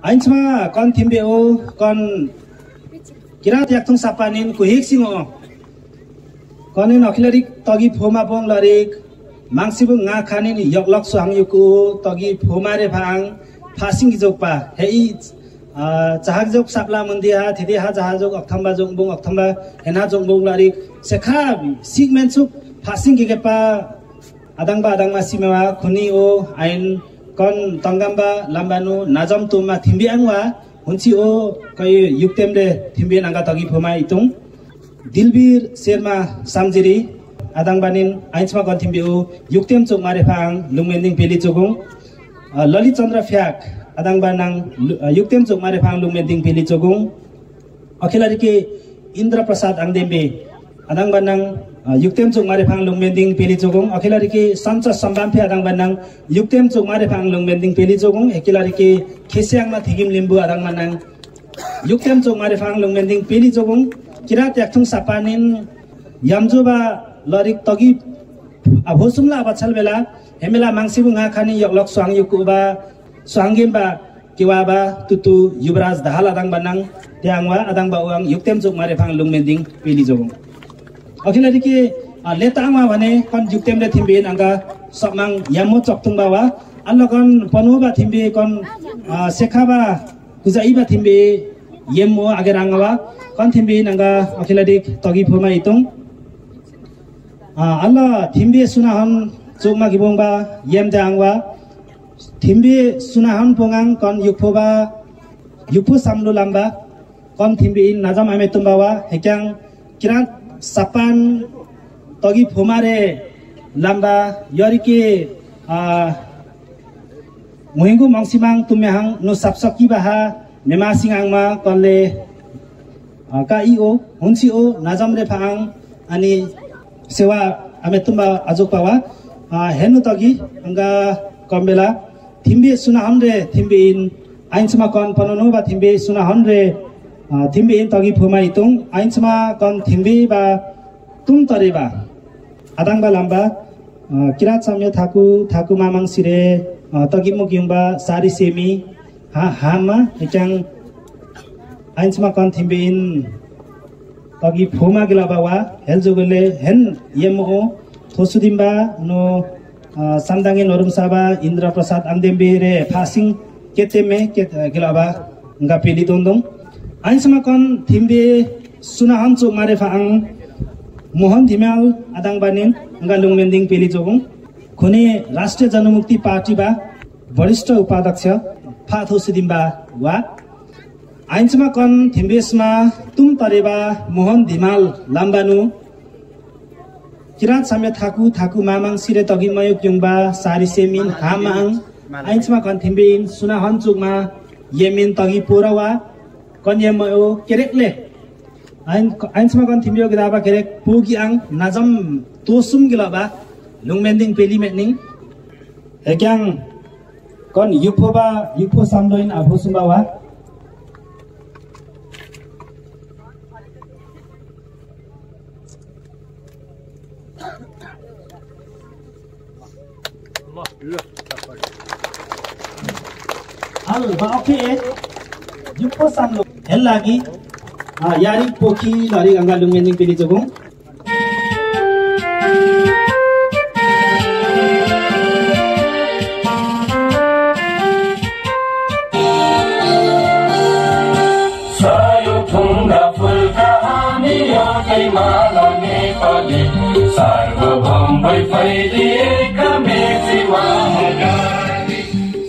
Ainsma kon timbe o kon kirat yaktung sapanin kuhik singo konin okhilarik togi phoma bong larik mangsibung nga khanin yoklok suang yuku togi phoma re phang phasing gi jokpa hei chahak jok sapla mundia thidi ha jaha jok okthamba jok bong okthamba hena jok bong larik sekha sigmen suk phasing gi gepa adangma simewa khuni o ain kon tangamba lambanu najam tuma thimbi angwa hunchi o kai yuktem de thimbi nanga togi phoma itung Dilbir Sherma Samjiri Adangbanin Ainsma kon thimbi o yuktem chok mare phang lungmending peli chokung Lalit Chandra Phyak Adangbanang yuktem chok mare phang lungmending peli chokung Akhilari ke Indra Prasad Angdembe Adangbanang yuktem chok mare phang lungmending peli chokung Akhilari ke Sancha Sambampe Adangbanang yuktem chok mare phang lungmending peli chokung Akhilari ke Khesiangma Thigim Limbu Adangbanang yuktem chok mare phang lungmending peli chokung Kirat yaktung sapanin yamjoba lorik togi abhosumla abachal bela hemela mangsibu nga khani yoklok swang yukuba swangimba kiwaba tutu yubraj dahala dang banang tiangwa adang ba uang yuktem juk mare phang lungmending peli jogong akhilari ke letangwa bhane kon yuktem le thimbe nanga samang yamo choktung bawa allakon panuba thimbe kon sekhaba kujaiba thimbe yemmo agerangwa kon thimbe nanga akhiladik togi phoma itung alla thimbe sunahan chokma gibongba yemde angwa thimbe sunahan pongang kon yukphoba yukpho samlu lamba kon thimbe in najam ame tumbawa hekyang kiran sapan togi phomare lamba yorike muhingu mangsimang tumyahang no sapsaki baha memasingangma konle ka io hunsi o najamre phang ani sewa ametumba ajokpawa henu togi anga kombela thimbe suna hamre thimbe in ainsma kon panono ba thimbe suna hamre thimbe in togi phoma itung ainsma kon thimbe ba tum tareba adangba lamba kirat samya thaku mamang sire togi mugyumba sari semi hama hechang Ainsma kon thimbe in togi phoma gilabawa heljogole hen yemo thosudimba no samdange norumsaba Indra Prasad Angdembe re phasing keteme gilaba nga peli dondong Ainsma kon thimbe sunahan chok mare phang Mohan Dhimal Adangbanin nga lungmending peli jogong khone Rashtriya Janamukti Party ba वरिष्ठ उपाध्यक्ष फा थोसुदिम्बा वा Ainsma kon thimbesma tum tareba Mohan Dhimal lambanu kirat samya thaku mamang sire togi mayuk yungba sari semin hamang Ainsma kon thimbin suna hanchukma yemin togi porawa kon yemayo kerekle Ainsma kon thimbio gidaba kerek pogi ang najam tosum gilaba lungmending peli metning ekyang kon yukpho samloin abhosumbawa al ba oke yukpho samlo hellagi yari pokhi lari anga lungmending peli jogong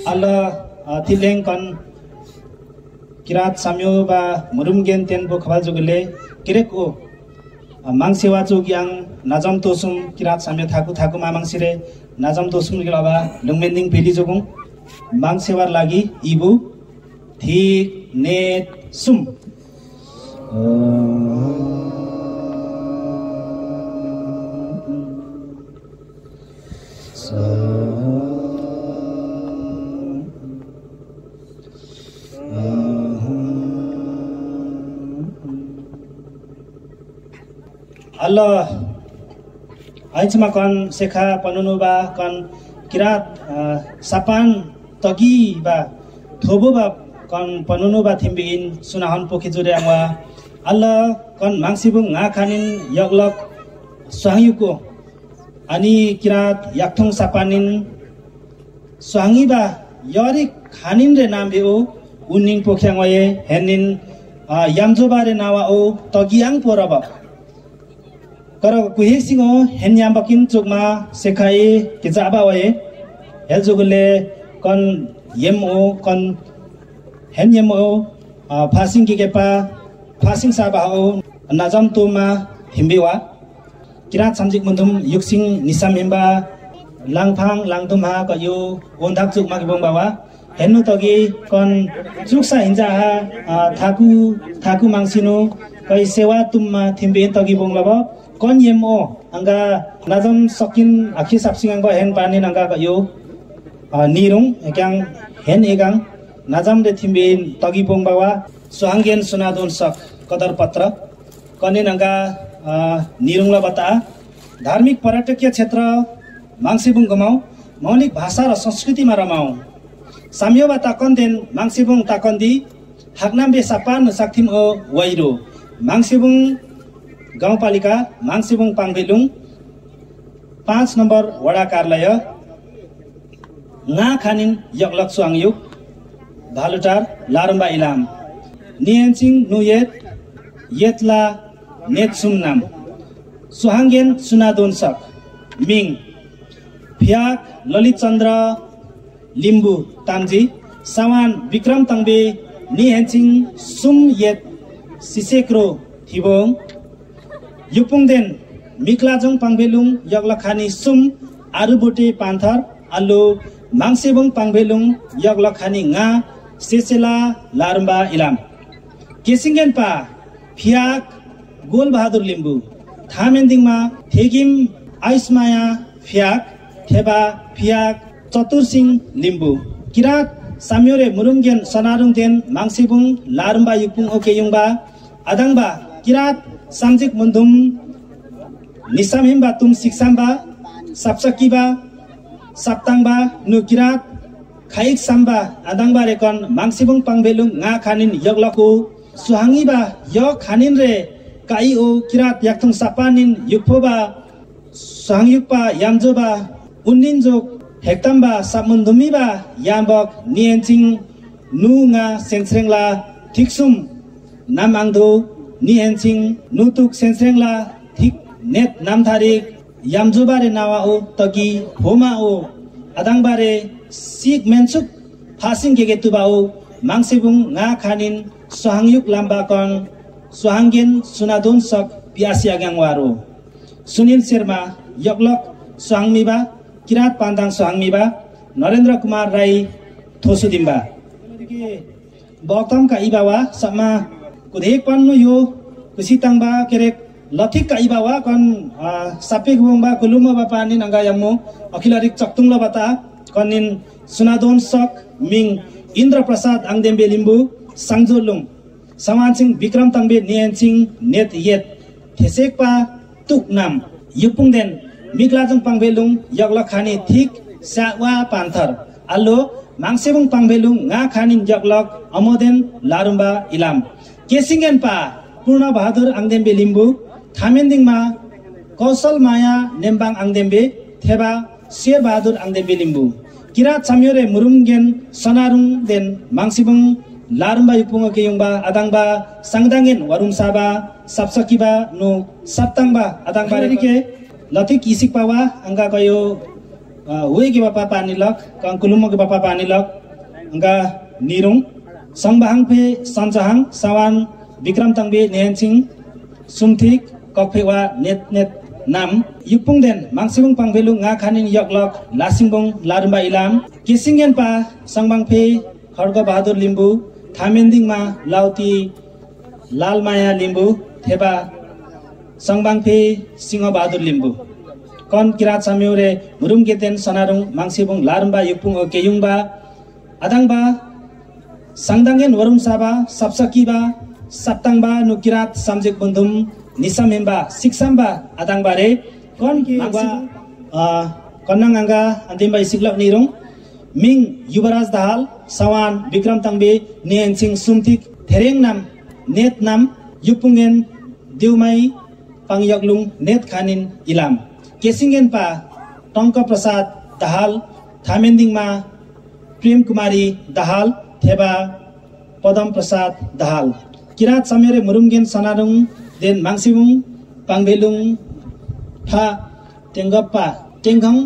Allah tileng kon kirat samyo ba murumgen tenbo khwal jogule kireko mangsewa jogyang najam tosum kirat samyo thaku mamang sire najam tosum gilaba lungmending peli jogong mangsewar lagi ibu thik net sum Allah Ainsma kon sekha panunuba kon kirat sapan togi ba thobo ba kon panunu ba thimbin sunahan pokhi jure angwa Allah kon mangsibung nga khanin yoglok swangyuko ani kirat yakthong sapanin swangi ba yori khanin re nam beo unning pokhyang waye henin yamjo bare nawa o togiang poraba karo kuhi singo henyam bakin chukma sekhai kijaba waye heljugule kon yemo kon henyemo phasing kikepa phasing saba o najam tuma himbiwa kirat samjik mundum yuksing nisam himba langphang langtumha ka yu ondak chukma kibong bawa henu togi kon chuksa hinja ha thaku mangsinu kai sewa tumma thimbe togi bong baba kon yemo anga najam sokin akhi sapsing ba hen pani nanga ka yu nirung ekyang hen egang najam de thimbin togi bong bawa suhanggen sunadon sak kadar patra kone nanga nirung la bata धार्मिक पर्यटकीय क्षेत्र माङसिबुङ गमाउ मौलिक भाषा र संस्कृतिमा रमाउ साम्योबा ताकन्देन माङसिबुङ ताकन्दी हाकनाम्बे सापान साक्थिम ओ Vero माङसिबुङ गाउँपालिका माङसिबुङ पाङबेलुङ 5 number वडा कार्यालय nga khanin yoklak suangyuk भालुटार लारुम्बा Ilam नियन्सिङ नुयेत येतला नेतसुम नाम सुहांगेन सुनादोनसक मिङ फियाक ललित चन्द्र लिम्बु तामजी सावान विक्रम तंबे नियन्सिङ सुम येत सिसेक्रो थिबोङ युपुङदेन मिक्लाजोङ पाङबेलुङ यगलखानी सुम आरुबोटे पान्थर आलु माङसेबुङ पाङबेलुङ यगलखानी nga सेसेला लारुम्बा इलाम केसिङगेन पा फियाक गोल बहादुर लिम्बु थामेन्दिङमा थेगिम आइसमाया फियाक थेबा फियाक चतुरसिंह लिम्बु किरात साम्योरे मुरुङगेन सनारुङदेन माङसेबुङ लारुम्बा युपुङ ओकेयुङबा आदाङबा किरात सामजिक मुन्दुम निसामहिमबा तुम सिक्सामबा सापसकिबा साप्ताङबा नु किरात खाइक साम्बा आदाङबा रेकन माङसेबुङ पाङबेलुङ nga खानिन यगलको सुहाङिबा य खानिन रे काई ओ किरात याक्थुङ सापानिन युक्फोबा सुहाङयुक्पा यामजोबा उन्निनजोक हेक्तम्बा सामुन्दुमिबा यामबक नियन्चिङ नु nga सेन्स्रेङला थिक्सुम नामआङदो नियन्चिङ नुतुक सेन्स्रेङला थिक नेत नामथारिक यामजोबारे नावा ओ तगी होमा ओ आदाङबारे सिक मेन्सुक फासिङ गेगेतुबाओ माङसेबुङ nga खानिन सुहाङयुक लाम्बाकन सुहांगेन सुनादोन सक पियासियागाङवारो सुनील शर्मा यगलक सुहाङमिबा किरात पान्दाङ सुहाङमिबा नरेन्द्र कुमार राई थोसुदिम्बा बक्तम का इबावा समा कुधेक पन्नु यो कुसिताङबा केरेक लथिक का इबावा कन सापे गुबङबा कुलुमबा पानी नंगा यमो अखिलरिक चक्तुङ लबता कनिन सुनादोन सक मिङ इन्द्र प्रसाद आङदेम्बे लिम्बु सांजोलुङ समानसिङ विक्रम तंबे नियन्सिङ नेत येत थेसेकपा तुक नाम युपुङदेन मिक्लाजोङ पाङबेलुङ यगलखानी थिक स्यावा पान्थर आल्लो माङसेबुङ पाङबेलुङ nga खानिन यगलक अमोदेन लारुम्बा इलाम केसिङगेन पा पूर्ण बहादुर आङदेम्बे लिम्बु थामेन्दिङमा कौशल माया नेम्बाङ आङदेम्बे थेबा शेर बहादुर आङदेम्बे लिम्बु किरात साम्योरे मुरुङगेन सनारुङ देन माङसेबुङ लारुम्बा युपुङ केयुङबा आदाङबा सांगदाङेन वरुङसाबा सापसकिबा नु साप्ताङबा आदाङबा रिके लथिक इसिकपावा अंगा कयो वेगे बापा पानिलक कंकुलुमके बापा पानिलक अंगा निरुङ संबाहाङफे सन्चहाङ सवान विक्रम तंबे नेहनसिङ सुमथिक कफेवा नेत नेत नाम युपुङदेन माङसेबुङ पाङबेलुङ nga खानिन यगलक लासिङबुङ लारुम्बा इलाम केसिङगेन पा संबाङफे खड्ग बहादुर लिम्बु थामेन्दिङमा लाउती लालमाया लिम्बु थेबा संबाङफे सिंह बहादुर लिम्बु कन किरात साम्योरे मुरुङगेतेन सनारुङ माङसेबुङ लारुम्बा युपुङ केयुङबा आदाङबा सांगदाङेन वरुङसाबा सापसकिबा साप्ताङबा नु किरात सामजेक बन्धुम निसामेम्बा सिक्साम्बा आदाङबारे कन किबा कन्नाङाङा अन्तिमबा इसिग्लक निरुङ मिङ युवराज दाहाल सवान विक्रम ताङबे नियनसिङ सुमथिक थेरेङ नाम नेत नाम युपुङेन देउमाई पाङयकलुङ नेत खानिन इलाम केसिङेन पा टंक प्रसाद दाहाल थामेन्दिङमा प्रेम कुमारी दाहाल थेबा पदम प्रसाद दाहाल किरात समेरे मुरुङगेन सनारुङ देन माङसिबुङ पाङबेलुङ फा टेंगप्पा टेंगङ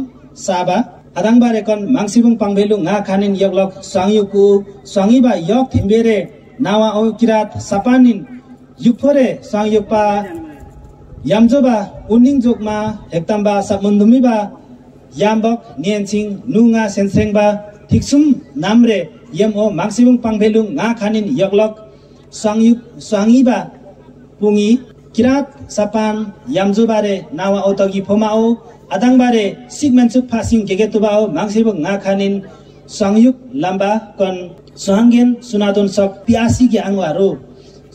साबा आदाङबा रेकन माङसिबुङ पाङबेलुङ nga खानिन यगलक स्वाङयुकु स्वाङिबा यक थिम्बेरे नावा औ किरात सापानिन युफोरे स्वाङयुकपा यामजोबा उनिङ जोकमा हेक्तामबा सामुन्दुमिबा यामबक नियनसिङ नुङा सेन्सेङबा थिक्सुम नामरे यमओ माङसिबुङ पाङबेलुङ nga खानिन यगलक स्वाङयुक स्वाङिबा पुङी किरात सापान यामजोबारे नावा औतगी फोमाओ आदाङबारे सिगमेन्सुक फासिङ गेगेतुबाओ माङसिबुङ nga खानिन स्वाङयुक लाम्बा कन सुहाङगेन सुनादोन सक पियासी गे आङवारो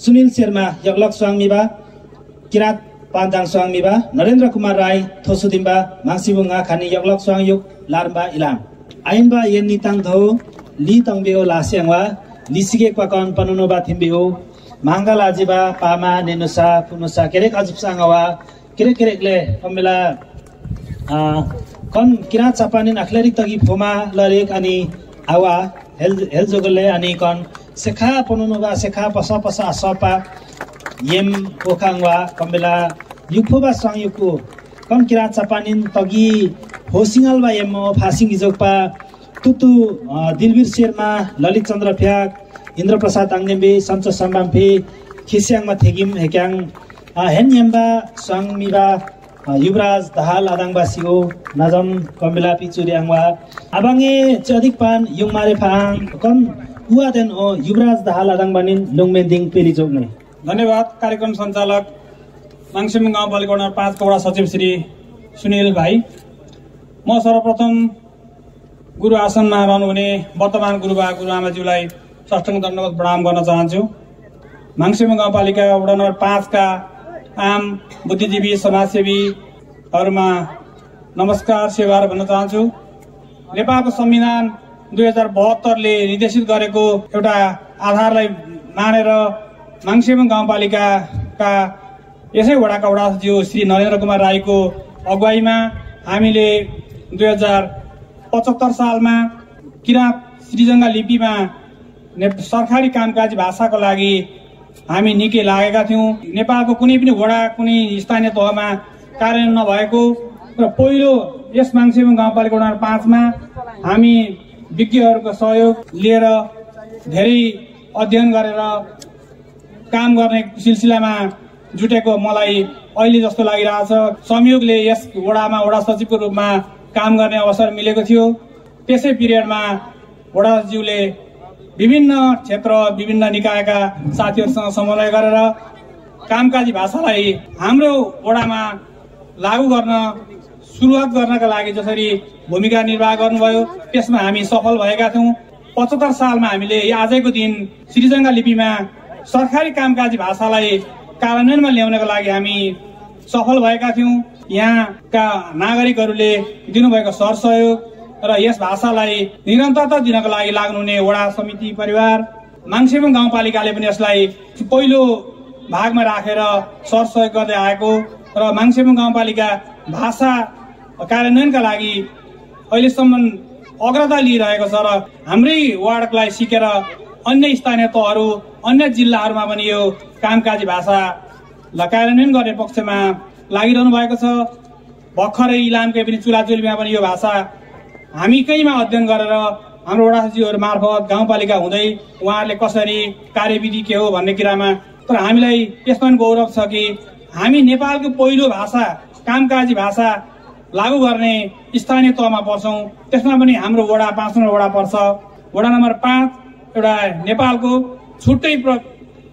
सुनिल शर्मा यगलक स्वाङमिबा किरात पान्दाङ स्वाङमिबा नरेन्द्र कुमार राई थोसुदिम्बा माङसिबुङ nga खानि यगलक स्वाङयुक लारबा इलाम आइनबा येन्नी ताङधो ली तङबेओ लासेङवा लिसिगे क्वाकन पनुनोबा थिम्बेओ मांगा लाजिबा पामा नेनुसा फुनुसा केरेक अजुपसाङवा केरेक केरेकले कमेला कन किरात सापानिन अखलेरिक तगी फोमा लरेक अनि आवा हेल जोगले अनि कन सेखा पनुनोबा सेखा पसा पसा असपा येम ओखाङवा कमेला युफोबा स्वाङयुकु कन किरात सापानिन तगी होसिङलबा येमो फासिङ इजोकपा तुतु दिलवीर शर्मा ललित चन्द्र फ्याक इन्द्र प्रसाद आङनेम्बे सन्चो सम्बाम्फे खिस्याङमा थेगिम हेक्याङ हेन्यम्बा स्वाङमिबा युवराज दाहाल आदाङबासिओ नाजम कम्बिला पिचुरी आङवा आबाङे चदिक पान युङमारे फाङ कम उवादेन ओ युवराज दाहाल आदाङबानिन लुङमेन्दिङ पेली जोग्ने। धन्यवाद। कार्यक्रम सञ्चालक माङसिबुङ गाउँपालिका वडा 5 का वडा सचिव श्री सुनिल भाइ। म सर्वप्रथम गुरु आसनमा रहनुहुने वर्तमान गुरुबा गुरुआमाज्यूलाई साष्टाङ्ग दण्डवत प्रणाम गर्न चाहन्छु। माङसिबुङ गाउँपालिका वडा नम्बर 5 का आम बुद्धिजीवी समाजसेवीहरूमा नमस्कार सेवाहरू भन्न चाहन्छु। नेपालको संविधान 2072 ले निर्देशित गरेको एउटा आधारलाई मानेर माङसिबुङ गाउँपालिकाका यसै वडाका वडाज्यू श्री नरेन्द्र कुमार राईको अगुवाईमा हामीले 2075 सालमा किरात श्रीजङ्गा लिपिमा सरकारी कामकाजी भाषाको लागि हामी निकै लागेका थियौं। नेपालको कुनै पनि वडा कुनै स्थानीय तहमा कार्यान्वयन नभएको र पहिलो यस माङसिबुङ गाउँपालिका वडा 5 मा हामी विज्ञहरूको सहयोग लिएर धेरै अध्ययन गरेर काम गर्ने सिलसिलामा जुटेको मलाई अहिले जस्तो लागिरहेछ। संयोगले यस वडामा वडा सचिवको रूपमा काम गर्ने अवसर मिलेको थियो। त्यसै पिरियडमा वडाज्यूले विभिन्न क्षेत्र विभिन्न निकायका साथीहरूसँग समन्वय गरेर कामकाजी भाषालाई हाम्रो वडामा लागू गर्न सुरुवात गर्नका लागि जसरी भूमिका निर्वाह गर्नुभयो त्यसमा हामी सफल भएका थियौं। 75 सालमा हामीले आजको दिन श्रीजङ्गा लिपिमा सरकारी कामकाजी भाषालाई कार्यान्वयनमा ल्याउनका लागि हामी सफल भएका थियौं। यहाँका नागरिकहरूले दिनुभएको सरसहयोग र यस भाषालाई निरन्तरता दिनका लागि लाग्नुहुने वडा समिति परिवार माङसिबुङ गाउँपालिकाले पनि यसलाई पहिलो भागमा राखेर सरसहयोग गर्दै आएको र माङसिबुङ गाउँपालिका भाषा कार्यान्वयनका लागि अहिलेसम्म अग्रता लिइरहेको छ र हाम्रै वार्डलाई सिकेर अन्य स्थानीय तहहरू अन्य जिल्लाहरूमा पनि यो कामकाजी भाषालाई कार्यान्वयन गर्ने पक्षमा लागिरहनु भएको छ। भर्खरै इलामकै पनि चुलाचुलीमा पनि यो भाषा हामी कहीँमा अध्ययन गरेर हाम्रो वडाज्यूहरू मार्फत गाउँपालिका हुँदै उहाँहरूले कसरी कार्यविधि के हो भन्ने कुरामा तर हामीलाई यसमा पनि गौरव छ कि हामी नेपालको पहिलो भाषा कामकाजी भाषा लागू गर्ने स्थानीय तहमा पर्छौं। त्यसमा पनि हाम्रो वडा 5 नम्बर वडा पर्छ। वडा नम्बर 5 एउटा नेपालको छुट्टै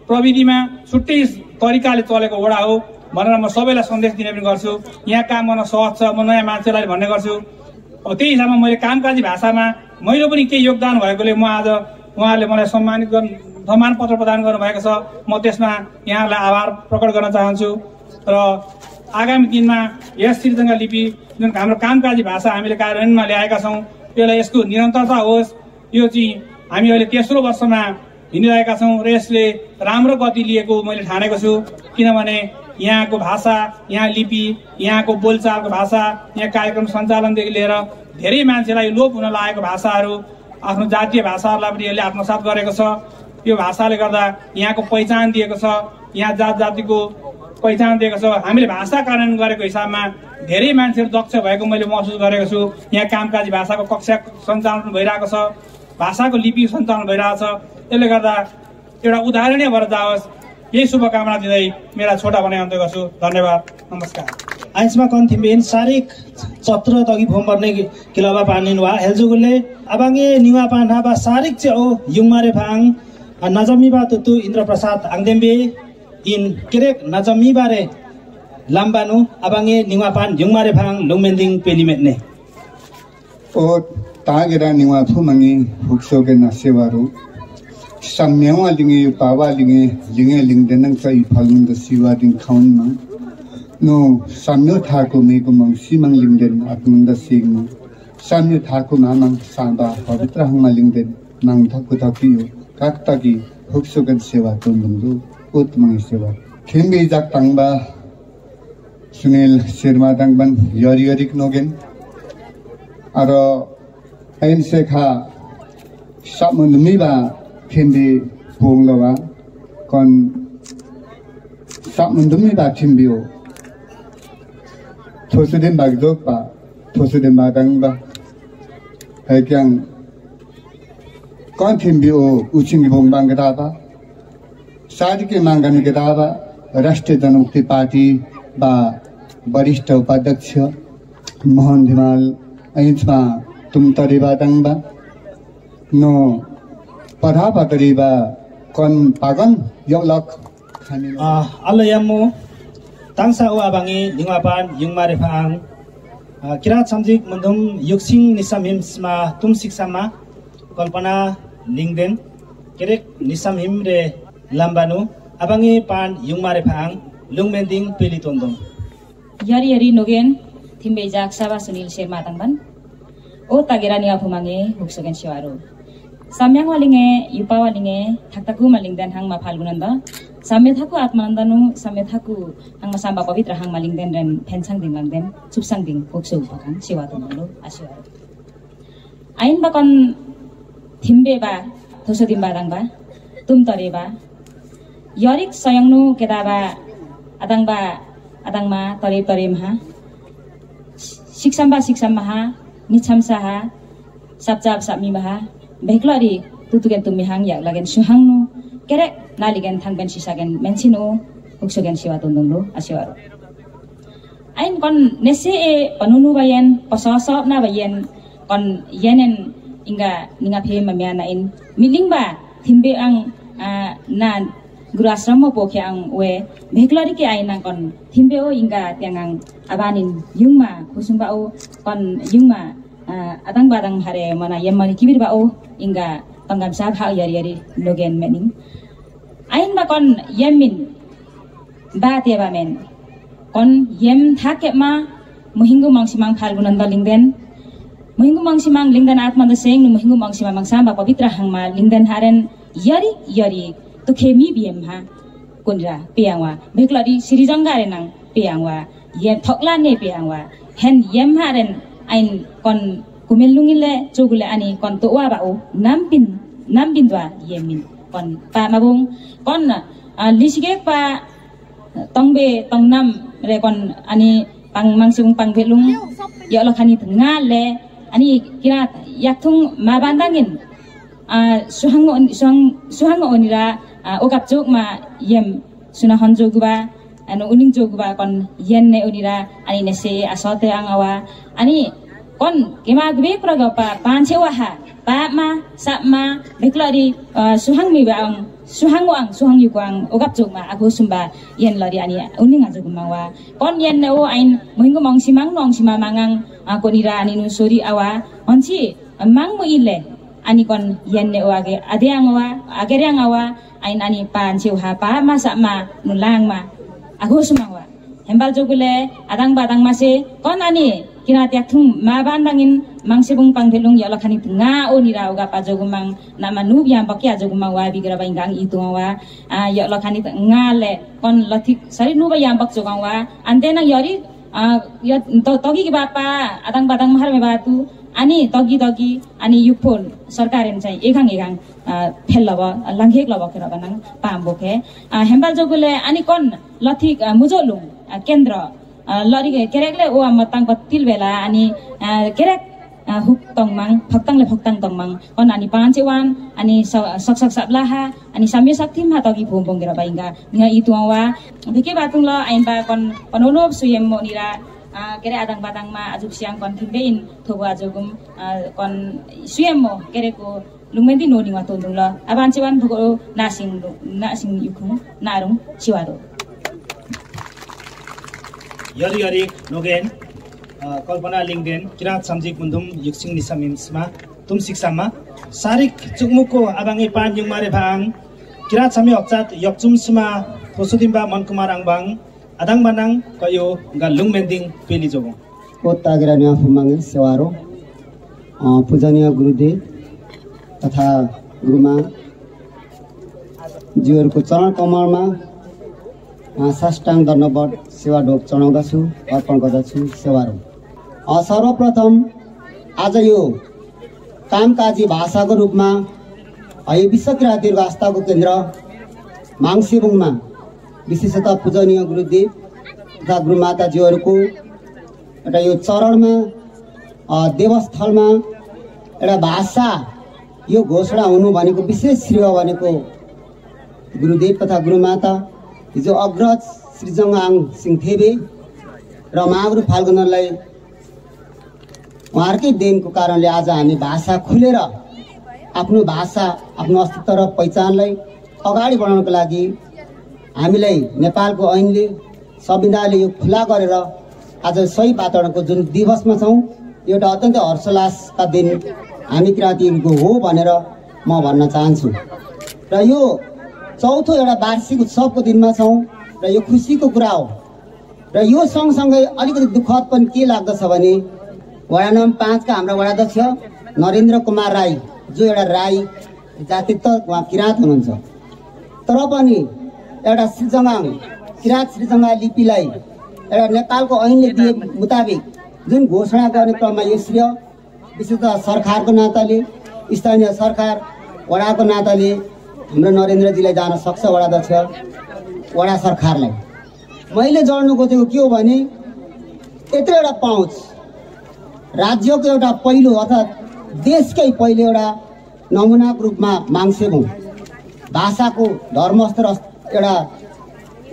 प्रविधिमा छुट्टै तरिकाले चलेको वडा हो भनेर म सबैलाई सन्देश दिने पनि गर्छु। यहाँ काम गर्न सहज छ, म नयाँ मान्छेलाई भन्ने गर्छु। अब त्यही हिसाबमा मैले कामकाजी भाषामा मैले पनि केही योगदान भएकोले म आज उहाँहरूले मलाई सम्मान पत्र प्रदान गर्नुभएको छ। म त्यसमा यहाँलाई आभार प्रकट गर्न चाहन्छु र आगामी दिनमा यस श्रीजङ्गा लिपि जुन हाम्रो कामकाजी भाषा हामीले कार्यान्वयनमा ल्याएका छौं त्यसलाई यसको निरन्तरता होस्। यो चाहिँ हामी अहिले तेस्रो वर्षमा हिँडिरहेका छौँ र यसले राम्रो गति लिएको मैले ठानेको छु। किनभने यहाँको भाषा, यहाँ लिपि, यहाँको बोलचालको भाषा, यहाँ कार्यक्रम सञ्चालनदेखि लिएर धेरै मान्छेलाई लोप हुन लागेको भाषाहरू, आफ्नो जातीय भाषाहरूलाई पनि यसले आत्मसात गरेको छ। यो भाषाले गर्दा यहाँको पहिचान दिएको छ, यहाँ जात जातिको पहिचान दिएको छ। हामीले भाषा कार्यान्वयन गरेको हिसाबमा धेरै मान्छेहरू दक्ष भएको मैले महसुस गरेको छु। यहाँ कामकाजी भाषाको कक्षा सञ्चालन भइरहेको छ, भाषाको लिपि सञ्चालन भइरहेको छ। त्यसले गर्दा एउटा उदाहरणीय भएर जाओस्, यही शुभकामना दिँदै मेरा छोटा भनाइ अन्त्य गर्छु। धन्यवाद, नमस्कार। आइसमा कन्थिम्बेन सारिक चत्र तगी फोम पर्ने किलाबा पानिन वा हेल्जुगुले अबाङ्गे निवा पान्हा बा सारिक चे ओ युङमारे फाङ नजमीबा तुतु इन्द्रप्रसाद आङदेम्बे इन केरेक नजमीबारे लाम्बानु अबाङ्गे निवा पान युङमारे फाङ लुङमेन्दिङ पेलिमेट्ने ओ तागेरा निवा फुमंगी हुक्सोगे नसेवारु साम्यावा लिंगे पावा लिंगे लिंगे लिंगदेनंग सा इफालुंग द सिवा दिं खाउनमा नो साम्यो थाको मेको मंग सिमंग लिंगदेन आत्मंग द सिंग साम्यो थाको नामंग साबा पवित्र हंग लिंगदेन नंग थाको थाकियो काकताकी हुक्सोगन सेवा तुंदुंदु उत्मंग सेवा खेंबे जाक तांगबा सुनील शर्मा दांगबन यरियरिक नोगेन आरो आइन सेखा सामुनमीबा खेंबे पोंगलवा कौन सामुनमीबा थिम्बियो थोसुदेन बागजोपा थोसुदेन बादांगबा है क्या कौन थिम्बियो उचिंग बोंगबांग गदाबा शादी के मांगन गदाबा राष्ट्रीय जनमुक्ति पार्टी बा वरिष्ठ उपाध्यक्ष मोहन धिमाल ऐंचमा तुम तरीबा दंगबा नो पढ़ा पतरीबा कौन पागन योलक अल्लाह यामो तांसा ओ अबांगे लिंगापान युङमारे फाङ किरात समजिक मन्दुम युक्सिङ निसामहिममा तुम शिक्षामा कल्पना लिङदेन केरेक निसामहिम रे लाम्बानु अबांगे पान युङमारे फाङ लुङमेन्दिङ पेलितोन्दम यरी यरी नोगेन थिम्बे जाक साबा सुनील शर्मा तंगबन ओ तागेरा निया फुमांगे हुक्सोगेन शिवारो साम्यांग वालिंगे युपा वालिंगे थाकताकु मालिंगदेन हांग मा फाल्गुनन्द साम्य थाकु आत्मानन्दनु साम्य थाकु हांग मा साम्बा पवित्र हांग मालिंगदेन रेन फेनसांग दिंगलांगदेन चुपसांग दिंग हुक्सो उपाखां शिवा तंगलो आशिवारो आइन बाकन थिम्बे बा थोसो दिम्बा दांगबा तुम तरेबा यरिक सयंगनु केदाबा अदांगबा अदांगमा तरे तरेमहा शिक्षाम्बा शिक्षाम्हा निछामसाहा साबजाब साबमिबाहा बेक्लरी तुतुगेन तुमिहां या लागेन सुहांनु केरेक नालिगेन थांगबेन सिसागेन मेनसिनो हुक्सोगेन शिवा तोंदोंलो आशिवारो आइन कन नेसे ए पनुनु बायेन पससब ना बायेन कन येनेन इंगा निंगा फे ममिया ना इन मिलिंगबा थिम्बे आं ना गुराश्रम पोखे आं वे बेक्लरी के आइना कन थिम्बे ओ इंगा त्यांगां abanin yungma kusumba o kon yungma adang badang hare mana yemmani kibir ba o inga pangam sa ha yari yari logen mening ain ba kon yemin ba te ba men kon yem thake ma muhingu mangsimang phalgunan da lingden muhingu mangsimang lingden atma da seng muhingu mangsimang mangsam ba pavitra hangma lingden haren yari yari to khemi biem ha kunra piangwa beklari sirijanga re nang piangwa yem thokla ne piangwa hen yem haren ain kon kumelungile chogule ani kon to wa ba o nampin dwa yemin kon pa mabung kon lisige pa tongbe tongnam re kon ani pangmangsung pangbelung ya lokhani thnga le ani kira yakthung mabandangin suhango onira okapchok ma yem suna honjoguba anu uning joguba kon yenne unira ani nese asote angawa ani kon kema gbe praga pa panchewa ha pa ma sap ma beklari suhang mi bang suhang yukwang ogap jogma ago sumba yen lari ani uning ajogma wa kon yenne o ain mohingo mongsimang nongsima mangang konira ani nu sori awa onchi mang mo ile ani kon yenne o age ade angawa agere angawa ain ani panchewa ha pa ma sap ma nulang ma ago sumangwa hembal jogule adang badang mase kon ani kira tiak thum ma bandangin mangsibung pangdelung ya lakhani nga onira uga pajogumang nama nu yang bakya jogumang wa bigra baingang itu wa ya lakhani nga le kon lathi sari nu ba yang bak jogang wa ande nang yari ya togi ki bapa adang badang mahar me batu ani togi ani yupol sarkaren chai egang phel laba langhek laba kera banang pamboke hembal jogule ani kon lathi mujolung kendra lari kerekle o amatang batil bela ani kerek huk tongmang phaktang tongmang on ani panchewan ani sak sablaha ani samye saktim ha togi bombong gera bainga ninga ituwa dike batung la ain ba kon ononop suyem mo nira kere adang badang ma ajuk siang kon kimbein thobo ajogum kon suyem mo kere ko lungmendi no ni wa tondung la abanchewan bugo nasing yukhung narung chiwaro yari nogen Kalpana लिंगदेन Kirat samjik mundum yuksing ni samimsma tum siksama sarik chukmuko abangi pan yung mare bang kirat sami okchat yokchum sma posudimba mankumar angbang adang banang kayo ga lungmending peli jogo कोता गिरानिया फुमांगे सेवारो पूजनीय गुरुदेव तथा गुरुमा जीवरको चरण कमलमा साष्टांग दण्डवत सेवा ढोक चढाउँदछु अर्पण गर्दछु सेवारो सर्वप्रथम आज यो कामकाजी भाषाको रूपमा यो विश्वकिरातीय आस्थाको केन्द्र माङसेबुङमा विशेषतः पूजनीय गुरुदेव तथा गुरुमाताजीहरूको एउटा यो चरणमा देवस्थलमा एउटा भाषा यो घोषणा हुनु भनेको विशेष श्रेय भनेको गुरुदेव तथा गुरुमाता हिजो अग्रज श्री जङ्गाङ सिंह थेबे र महागुरु फाल्गुनलाई उहाँहरूकै देनको कारणले आज हामी भाषा खुलेर आफ्नो भाषा आफ्नो अस्तित्व र पहिचानलाई अगाडि बढाउनको लागि हामीलाई नेपालको ऐनले संविधानले यो खुला गरेर आज सही वातावरणको जुन दिवसमा छौँ एउटा अत्यन्त हर्षोल्लासका दिन हामी किराँतीहरूको हो भनेर म भन्न चाहन्छु र यो चौथो एउटा वार्षिक उत्सवको दिनमा छौँ र यो खुसीको कुरा हो र यो सँगसँगै अलिकति दुःखद पनि के लाग्दछ भने वडा नम्बर 5 का हाम्रा वडाध्यक्ष नरेन्द्र कुमार राई जो एउटा राई जातित्व उहाँ किराँत हुनुहुन्छ तर पनि एउटा श्रीजङ्गाङ किराँत श्रीजङ्गा लिपिलाई एउटा नेपालको ऐनले दिए मुताबिक जुन घोषणा गर्ने क्रममा यो श्रेय विशेषतः सरकारको नाताले स्थानीय सरकार वडाको नाताले हाम्रो नरेन्द्रजीलाई जान सक्छ वडाध्यक्ष वडा सरकारलाई मैले जोड्नु खोजेको के हो भने यत्रो एउटा पहुँच राज्यको एउटा पहिलो अर्थात् देशकै पहिलो एउटा नमुनाको रूपमा माङसेबुङ भाषाको धर्मस्तर एउटा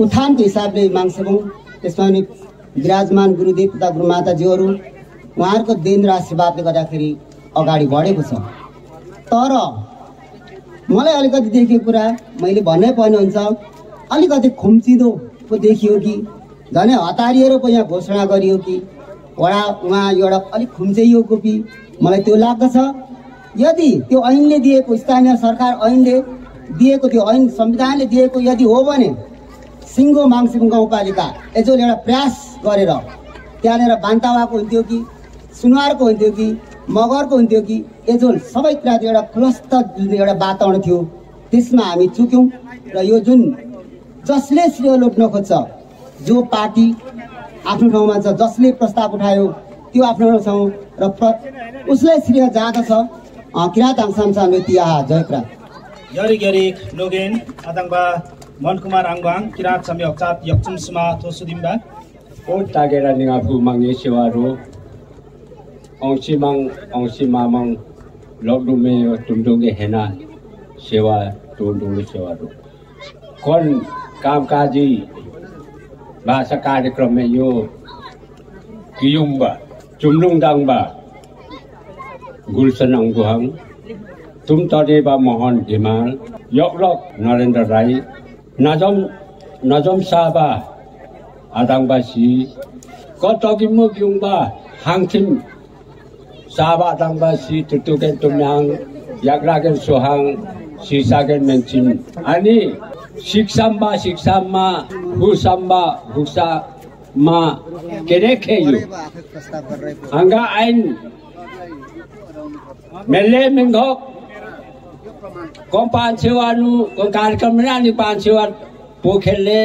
उत्थानको हिसाबले माङसेबुङ त्यसमा पनि विराजमान गुरुदेव तथा गुरुमाताजीहरू उहाँहरूको देन र आशीर्वादले गर्दाखेरि अगाडि बढेको छ तर मलाई अलिकति देखेको कुरा मैले भन्नै पर्ने हुन्छ अलिकति खुम्चिदो पो देखियो कि झनै हतारिएर पो यहाँ घोषणा गरियो कि वडा उहाँ एउटा अलिक खुम्च्याइएको कि मलाई त्यो लाग्दछ यदि त्यो ऐनले दिएको स्थानीय सरकार ऐनले दिएको त्यो ऐन संविधानले दिएको यदि हो भने सिङ्गो माङसेबुङ गाउँपालिका एजोल एउटा प्रयास गरेर त्यहाँनिर बान्तावाको हुन्थ्यो कि सुनवारको हुन्थ्यो कि मगरको हुन्थ्यो कि एजोल सबै कुराको एउटा खुलस्त जुन एउटा वातावरण थियो त्यसमा हामी चुक्यौँ र यो जुन जसले श्रेय लुट्न खोज्छ जो पार्टी आफ्नो ठाउँमा छ जसले प्रस्ताव उठायो त्यो आफ्नो ठाउँ र उसलाई श्रेय जाँदछ किराँत आङसामसाम तिहा जयक्रा यरी नोगेन अदङबा मनकुमार आङबाङ किराँत समी अक्चात यक्चुम सुमा थोसुदिम्बा ओ तागेरा निगाफु माङे सेवारो औंसी मामङ लग्डुमे तुमदुङे हेना सेवा तुमदुङे सेवारो कौन कामकाजी भाषा कार्यक्रम में यो कियुङबा चुमलुङदाङबा गुल्सन अंगुहाङ तुम तडेबा मोहन धिमाल यक्लक नरेन्द्र राई नजम साबा आदाङबासी कतगिमु कियुङबा हाङथिम साबा आदाङबासी तुतुकेन तुमयाङ याग्रागेन सोहाङ सिसागेन मेन्चिम अनि शिक्षामा हुसा मा केरेखे you angga ain mele menghok kon panchewanu kon कार्यक्रम ni panchewa pokhele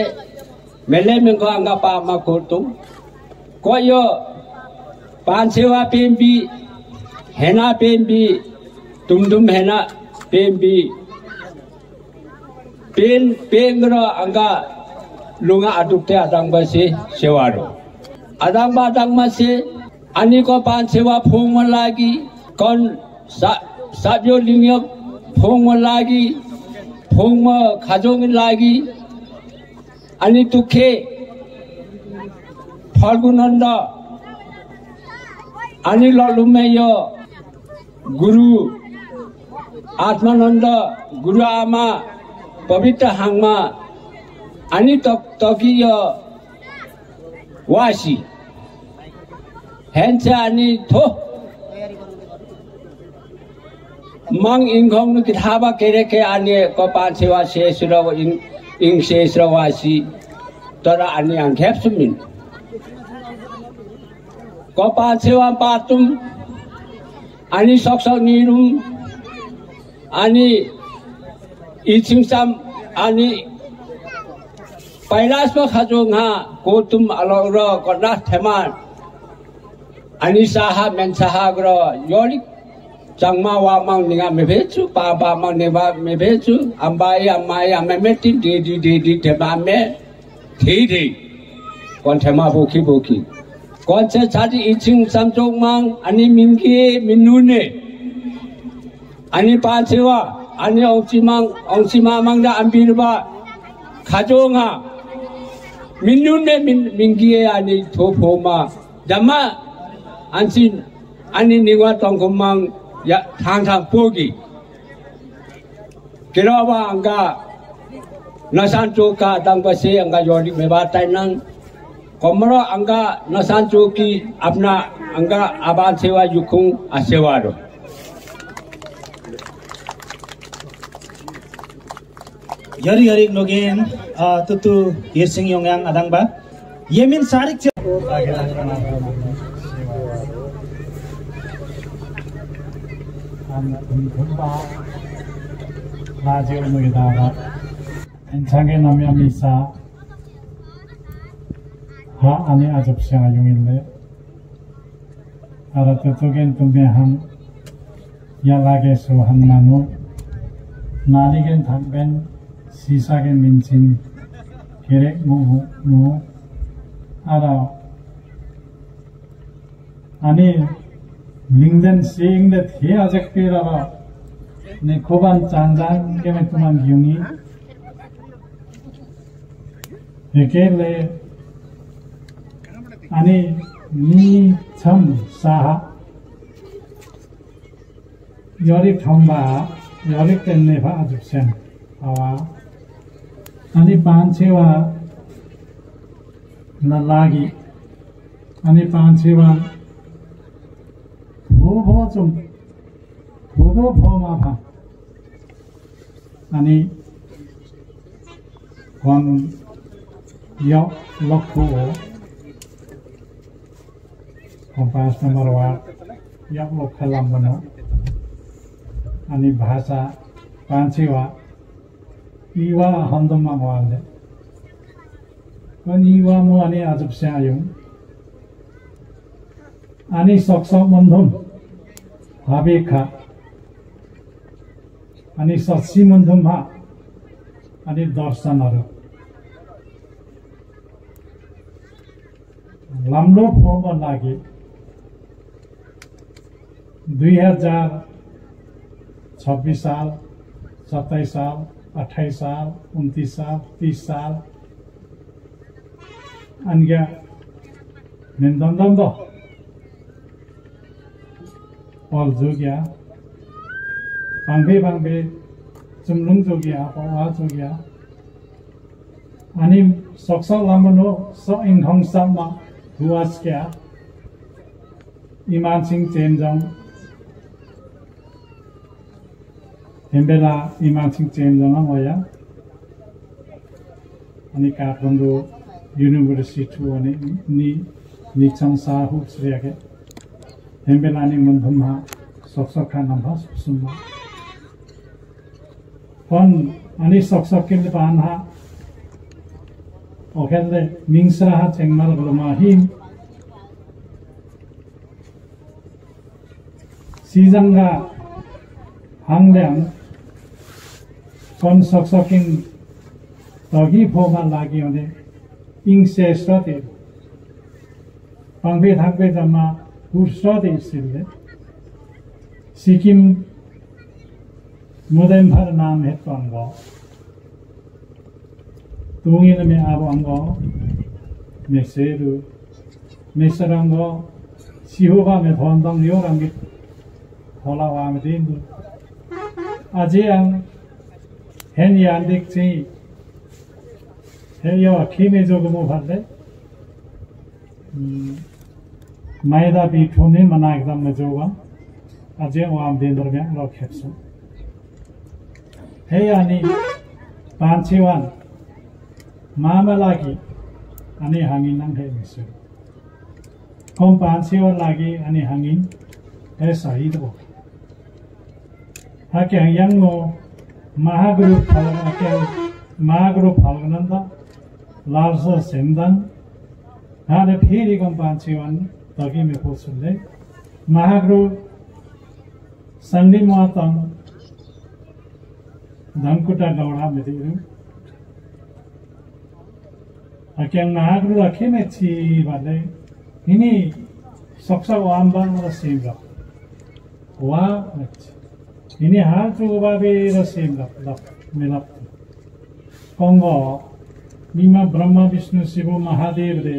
mele mengko angga pa makotum koyo panchewa pembi hena pembi tumdum hena pembi pen pengro angga lunga adukte adang basi sewaro adang badang masih ani ko panchewa phung lagi kon sabyo lingyok phung lagi phung khajong lagi ani tukhe falgunanda ani lolumeyo guru atmananda guru ama pavitra hangma ani tokiyo wasi hencha ani tho mang ingong nu kithaba kereke ani ko panchewa sesro ing sesro wasi tara ani angkhep sumin ko panchewa patum ani soksok nirum ani ichimsam ani pailasma khajong ha kotum alora kona theman ani saha men saha gro yori changma wa mang ninga mebechu pa mang neba mebechu ambai ameti di thema me thi kon thema boki kon che chadi iching samjong mang ani mingi minune ani pachewa ani ongchima mang da ambirba khajong ha minune mingi ani thopoma dama ansin ani niwa tongkomang ya thang pogi kirawa angga nasan choka dang base angga yori meba tainang komro angga nasan choki apna angga aban sewa yukung asewaro yari nogen tutu hirsing yongang adang ba yemin sarik 라지오 누기다가 엔창게 남야미사 하 아니 아접시아 용일래 아라트토겐 tumbehan 야라게수 한나누 나리겐 담벤 시사겐 민친 게렉 무무 아라 아니 링den seeing that he as a kira ne koban chanjang game tuman yungi ekele ani ni cham saha yori thamba yori tenne pha ajuksen awa ani panchewa na lagi ani panchewa 보보 좀 보도 보마파 아니 권역 럭고 컴파스 넘버 1 역 록칼람보노 아니 भाषा पांचेवा 이와 한dom만 모았네 건 이와 뭐 아니 아줍세 아용 아니 석석 먼돔 바베카 아니 सच्ची मन्धुममा अनि दर्शनहरू लाम्रो फोर्मको लागि 2026 साल 27 साल 28 साल 29 साल 30 साल 안겨 nendomdom도 얼죽이야 방배 줌룽족이야 보아족이야 아니 석석라면로 서인홍삼마 두아스케야 이만칭 젠정 엠벨라 이만칭 젠정은 뭐야 아니 카톤도 University ni chang sa hu sriage hembelani mundhumha soksokha namha summa kon ani soksokin banha okelle mingsra chengmar gloma him Sijanga hangdang kon soksokin togi phoma lagi one ingse srate pangbe thakbe jama hursrate silde Sikkim Modern नाम है तो अंगो तुंगी ने में आबो अंगो में सेरु में सरंगो सिहोगा में धोंदम लियो रंगी होला वाम दिंदु अजे अंग हेन यान दिख ची हे यो अखी में जो गुमो भरले मायदा बीठो ने मना एकदम में जोगा अजे वाम दिंदर में लो खेप्सो हे यानी पांचीवान मामा लागी अनि हांगिन नंग हे मिसु कम पांचीवान लागी अनि हांगिन हे सहीद बो हाके हयांगो महागुरु फालगनंदा लालसो सेंदन हाने फेरि कम पांचीवान तगी में पोसुले महागुरु संडी मातम धनकुटा गौड़ा में दिलू अकेंग नागरू रखे में ची वाले इन्हीं सक्सा वांबा वाला सेम लग वाह इन्हीं हाल जो बाबे रसेम लग मिलाप कंगो मीमा ब्रह्मा विष्णु शिव महादेव रे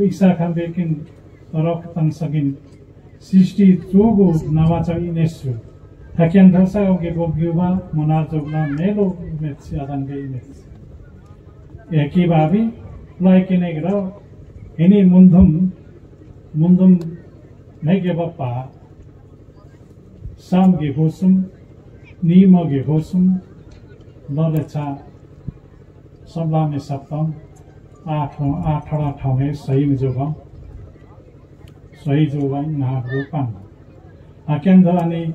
इसा खांबे किन रख तंग सगिन सृष्टि जोगो नवाचा इनेसु Hakian thasa oke bogyuba monar jogna melo metsi adan gei metsi eki babi laikine gra ini mundum nege bappa sam ge hosum nima ge hosum lolecha sabla me saptam athara thame sahi me joga na rupan hakian dhalani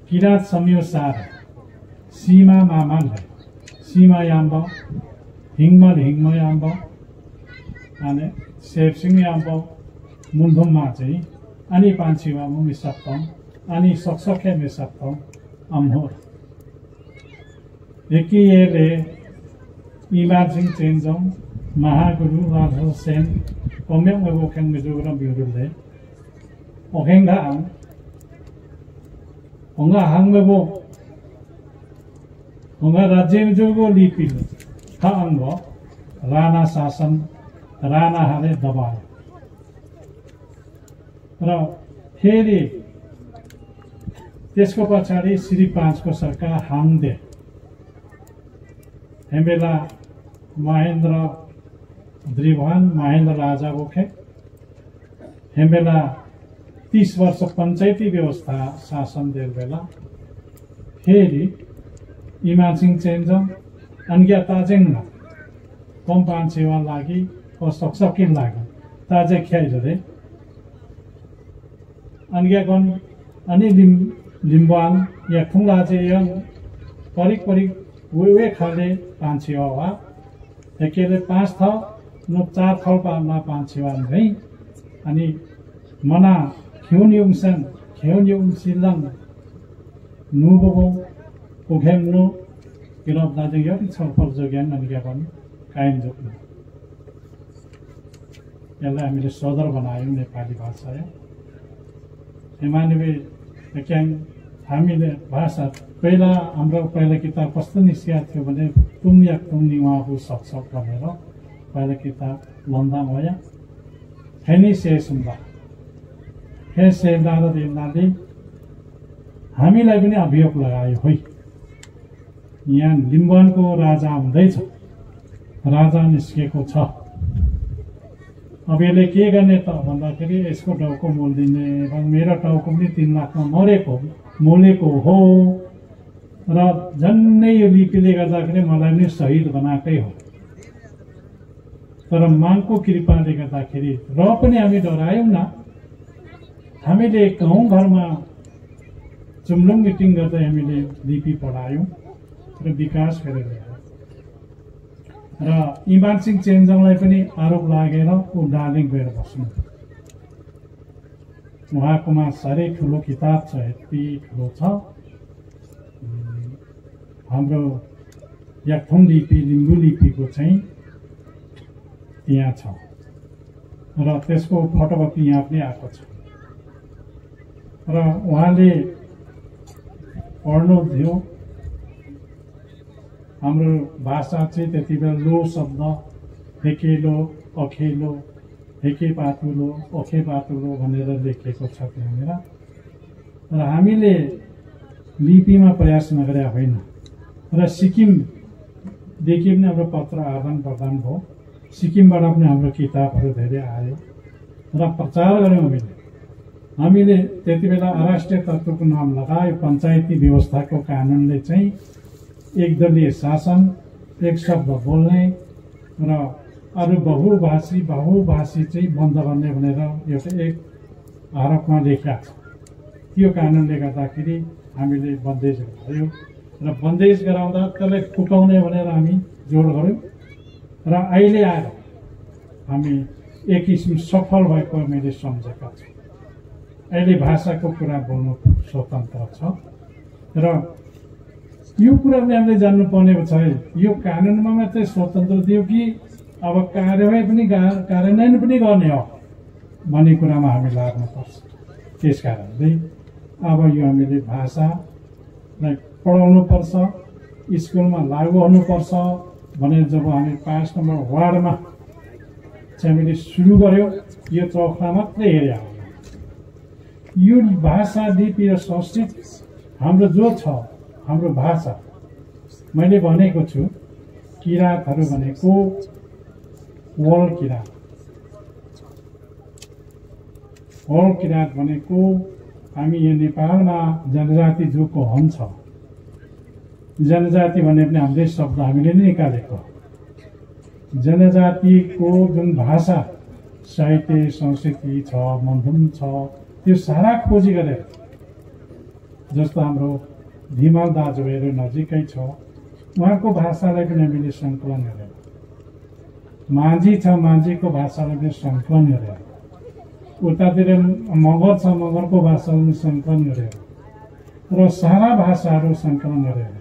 Kirat samyo sar Sima mamal Sima yamba Hingmal yamba Ane Sepsing yamba Mundhum machi Ani panchiwa mu misaptam Ani soksokhe misaptam Amhor Eki yele Imajing chenjong Mahaguru Radha Sen Komyong wabokeng mejogram biurule Okeng daang Onga hangmebo Onga rajim jogo lipil Ka anggo Rana sasan Rana hale dabaya Ra Heri Tesko pachari Sri 5 ko sarkar hangde Hembela Mahendra Drivan Mahendra Raja boke Hembela 30 वर्ष पंचायती व्यवस्था शासन देल बेला फेरि इमाजिङ चेन्जङ अन्ग्या ताजेङ कम पान्छेवा लागि कसक्सकिन लागि ताजे ख्याइले अन्ग्या gun अनि लिम्बाङ या खुङलाजे यङ परिक वे खाले पान्छेवा एकेले 5 थ न 4 थल पामा पान्छेवा नै अनि मना Kyonyung silang nubogo Kukhemnu Kirop Naja Yoti Chokpal Jogan and Gavon Kain Jokna Yalla Amir Sodar Banayim Nepali Bhasaya Emaniwe Ekang Hamile Bhasa Pela Ambra Pela Kitab कस्तो निस्किया थियो भने तुम या तुम निवाहु सक्छौ भनेर पहिला किताब लन्दा भया हेनी सेसुम्बा हे सेन्दार दिनाले हामीलाई पनि अभियोग लगायो होइ यहाँ लिम्बनको राजा हुँदैछ राजा निस्केको छ अब यसले के गर्ने त भन्दाखेरि यसको टाउको मोल्दिने र मेरो टाउको पनि 3 लाखमा मोलेको हो र झन्नै यो लिपिले गर्दाखेरि मलाई पनि शहीद बनाएकै हो तर मानको कृपाले गर्दाखेरि र पनि हामी डरायौँ न। हामीले गाउँ घरमा चुम्लुङ मिटिङ गर्दै हामीले लिपि पढायौँ र विकास गरेर ल्यायौँ। र इमान सिंह चेम्जोङलाई पनि आरोप लागेर ऊ डालिङ गएर बस्नु। उहाँकोमा साह्रै ठुलो किताब छ, यति ठुलो छ। हाम्रो याकथुङ लिपि लिम्बू लिपिको चाहिँ यहाँ छ र त्यसको फोटोकपी यहाँ पनि आएको छ। र उहाँले पढ्नुभयो। हाम्रो भाषा चाहिँ त्यति बेला लो शब्द, हेकेलो, अखेलो, हेके पातुलो, ओखे पातुलो भनेर लेखिएको छ त्यहाँनिर। र हामीले लिपिमा प्रयास नगरे होइन। र सिक्किमदेखि पनि हाम्रो पत्र आदान प्रदान भयो। सिक्किमबाट पनि हाम्रो किताबहरू धेरै आयो र प्रचार गऱ्यौँ हामीले। त्यति बेला अराष्ट्रिय तत्त्वको नाम लगायो। पञ्चायती व्यवस्थाको कानुनले चाहिँ एकदलीय शासन, एक शब्द बोल्ने र अरू बहुभाषी चाहिँ बन्द गर्ने भनेर एउटा एक आरोपमा लेखिएको छ। त्यो कानुनले गर्दाखेरि हामीले बन्देज गरायो र बन्देज गराउँदा त्यसलाई फुकाउने भनेर हामी जोड गऱ्यौँ। र अहिले आएर हामी एक किसिम सफल भएको मैले सम्झेका छु। अहिले भाषाको कुरा बोल्नु स्वतन्त्र छ। र यो कुरा पनि हामीले जान्नुपर्ने छ, यो कानुनमा मात्रै स्वतन्त्र दियो कि अब कार्यान्वयन पनि गर्ने हो भन्ने कुरामा हामी लाग्नुपर्छ। त्यस कारणले अब यो हामीले भाषालाई पढाउनुपर्छ, स्कुलमा लागू हुनुपर्छ भनेर जब हामी 5 नम्बर वार्डमा चाहिँ हामीले सुरु गर्यौँ, यो चौखा मात्रै हेऱ्यो। यो भाषा, लिपि र संस्कृत हाम्रो जो छ, हाम्रो भाषा, मैले भनेको छु किराँतहरू भनेको वल किराँत भनेको हामी यहाँ नेपालमा जनजाति जोको हुन्छ। जनजाति भने पनि हाम्रै शब्द हामीले नै निकालेको। जनजातिको जुन भाषा, साहित्य, संस्कृति छ, मन्थन छ, त्यो सारा खोजी गरेर, जस्तो हाम्रो धिमाल दाजुभाइहरू नजिकै छ, उहाँको भाषालाई पनि हामीले सङ्कलन गरेर, माझी छ, माझीको भाषालाई पनि सङ्कलन गरेर, उतातिर मगर छ, मगरको भाषालाई पनि सङ्कलन गरेर, र सारा भाषाहरू सङ्कलन गरेर,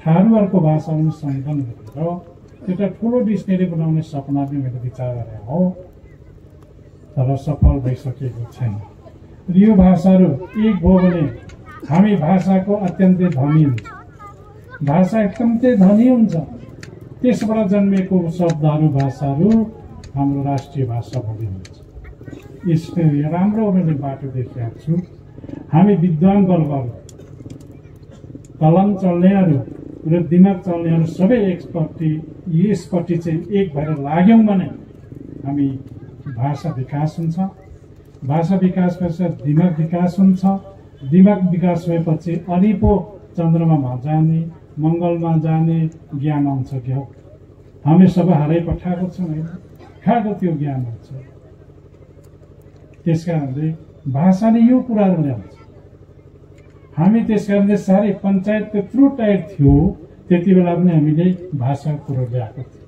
थारूहरूको भाषा पनि सङ्कलन गरेर एउटा ठुलो डिक्सनेरी बनाउने सपना पनि मैले विचार गरेँ हो, तर सफल भइसकेको छैन। यो भाषाहरू एक भयो भने हामी भाषाको अत्यन्तै धनी हुन्छ। भाषा एकदमै धनी हुन्छ। त्यसबाट जन्मेको शब्दहरू, भाषाहरू हाम्रो राष्ट्रिय भाषा भनिन्छ। यसले राम्रो मैले बाटो देखाएको छु। हामी विद्वान वर्गहरू, कलम चल्नेहरू र दिमाग चल्नेहरू सबै यसपट्टि चाहिँ एक भएर लाग्यौँ भने हामी भाषा विकास हुन्छ। भाषा विकास भएपछि दिमाग विकास हुन्छ। दिमाग विकास भएपछि अलि पो चन्द्रमामा जाने, मङ्गलमा जाने ज्ञान आउँछ। क्या हामी सबै हालै पठाएको छौँ होइन, खाएको त्यो ज्ञान हुन्छ। त्यस कारणले भाषाले यो कुराहरू ल्याउँछ। हामी त्यस कारणले साह्रै पञ्चायत त्यत्रो टाइट थियो, त्यति बेला पनि हामीले भाषाको कुरो ल्याएको थियो।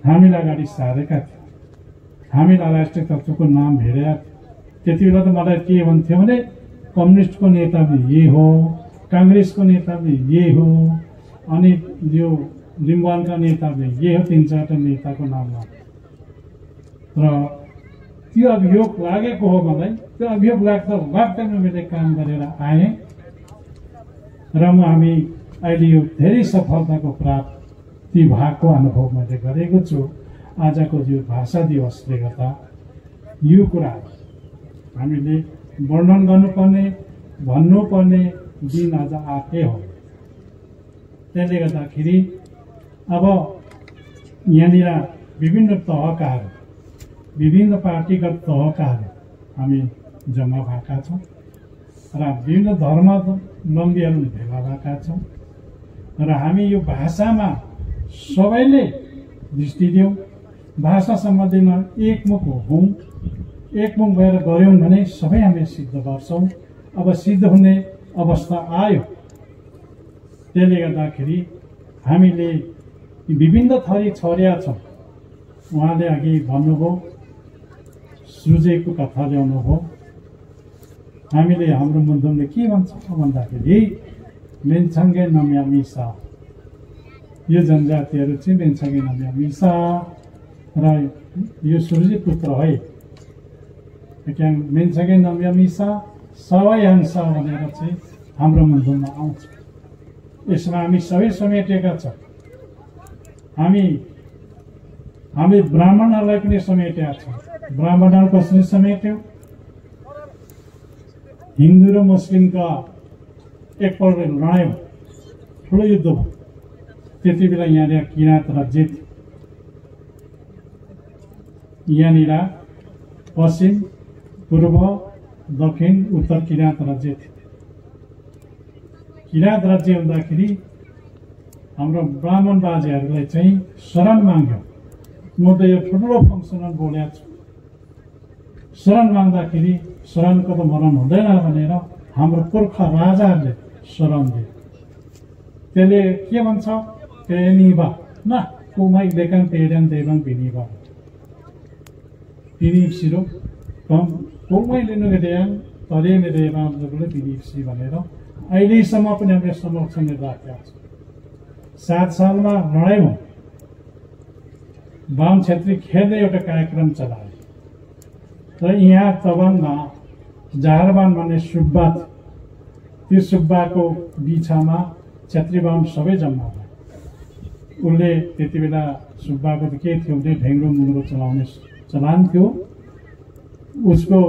हामीलाई अगाडि सारेका थियौँ। हामीलाई राष्ट्रिय तत्त्वको नाम हेरेका थियो। त्यति बेला त मलाई के भन्थ्यो भने कम्युनिस्टको नेता पनि यही हो, काङ्ग्रेसको नेता पनि यही हो, अनि यो लिम्बुवानका नेता पनि यही हो, 3-4 नेताको नाममा। र त्यो अभियोग लागेको हो मलाई। त्यो अभियोग लाग्दैन मैले काम गरेर आएँ र हामी अहिले यो धेरै सफलताको प्राप्ति भएको अनुभव मैले गरेको छु। आजको यो भाषा दिवसले गर्दा यो कुरा हामीले वर्णन गर्नुपर्ने, भन्नुपर्ने दिन आज आएकै हो। त्यसले गर्दाखेरि अब यहाँनिर विभिन्न तहकाहरू, विभिन्न पार्टीगत तहकाहरू हामी जम्मा भएका छौँ र विभिन्न धर्मावलम्बीहरू भेला भएका छौँ र हामी यो भाषामा सबैले दृष्टि दियौँ। भाषा सम्बन्धीमा एकमुख हौँ, एकमुख भएर गऱ्यौँ भने सबै हामी सिद्ध गर्छौँ। अब सिद्ध हुने अवस्था आयो। त्यसले गर्दाखेरि हामीले विभिन्न थरी छर्या छौँ। उहाँले अघि भन्नुभयो, सुजेको कथा ल्याउनुभयो। हामीले हाम्रो मुन्दुमले के भन्छ भन्दाखेरि मेन्छाङ्गे नम्या मिसा, यो जनजातिहरू चाहिँ मेन्छाङ्गे नम्या मिसा र यो सूर्य पुत्र है। त्यहाँ मेन्छाङ्गे नम्या मिसा सबै अंशा भनेर चाहिँ हाम्रो मुन्दुममा आउँछ। यसमा हामी सबै समेटेका छौँ। हामी ब्राह्मणहरूलाई पनि समेटेका छौँ। ब्राह्मणहरू कसरी समेट्यौँ? हिन्दू र मुस्लिमका एकपल्ट लडाइँ भयो, ठुलो युद्ध भयो। त्यति बेला यहाँनिर किराँत राज्य थियो। यहाँनिर पश्चिम, पूर्व, दक्षिण, उत्तर किराँत राज्य थियो। किराँत राज्य हुँदाखेरि हाम्रो ब्राह्मण बाजेहरूलाई चाहिँ शरण माग्यो। म त यो ठुलो फङ्सनमा बोलेको छु। शरण माग्दाखेरि शरणको त मरण हुँदैन भनेर हाम्रो पुर्खा राजाहरूले शरण दिए। त्यसले के भन्छ? पेनिबा न कुमाई देखान पेरन देवाङ पिनिबा पिनिप्सिरो कम कुमाई लिनु गएन तले ने देवाङले पिनिप्सी भनेर अहिलेसम्म पनि हामीले संरक्षण राखेका छौँ। 7 सालमा लडाइँ भयो। बाहुन क्षेत्री खेल्ने एउटा कार्यक्रम चलायो। र यहाँ तवाङमा जाहरबान भन्ने सुब्बा थियो। त्यो सुब्बाको बिछामा क्षेत्री बाहुन सबै जम्मा भयो। उसले त्यति बेला सुब्बाको त के थियो भने ढेङ्ग्रो मुङ्ग्रो चलाउने चलान थियो। उसको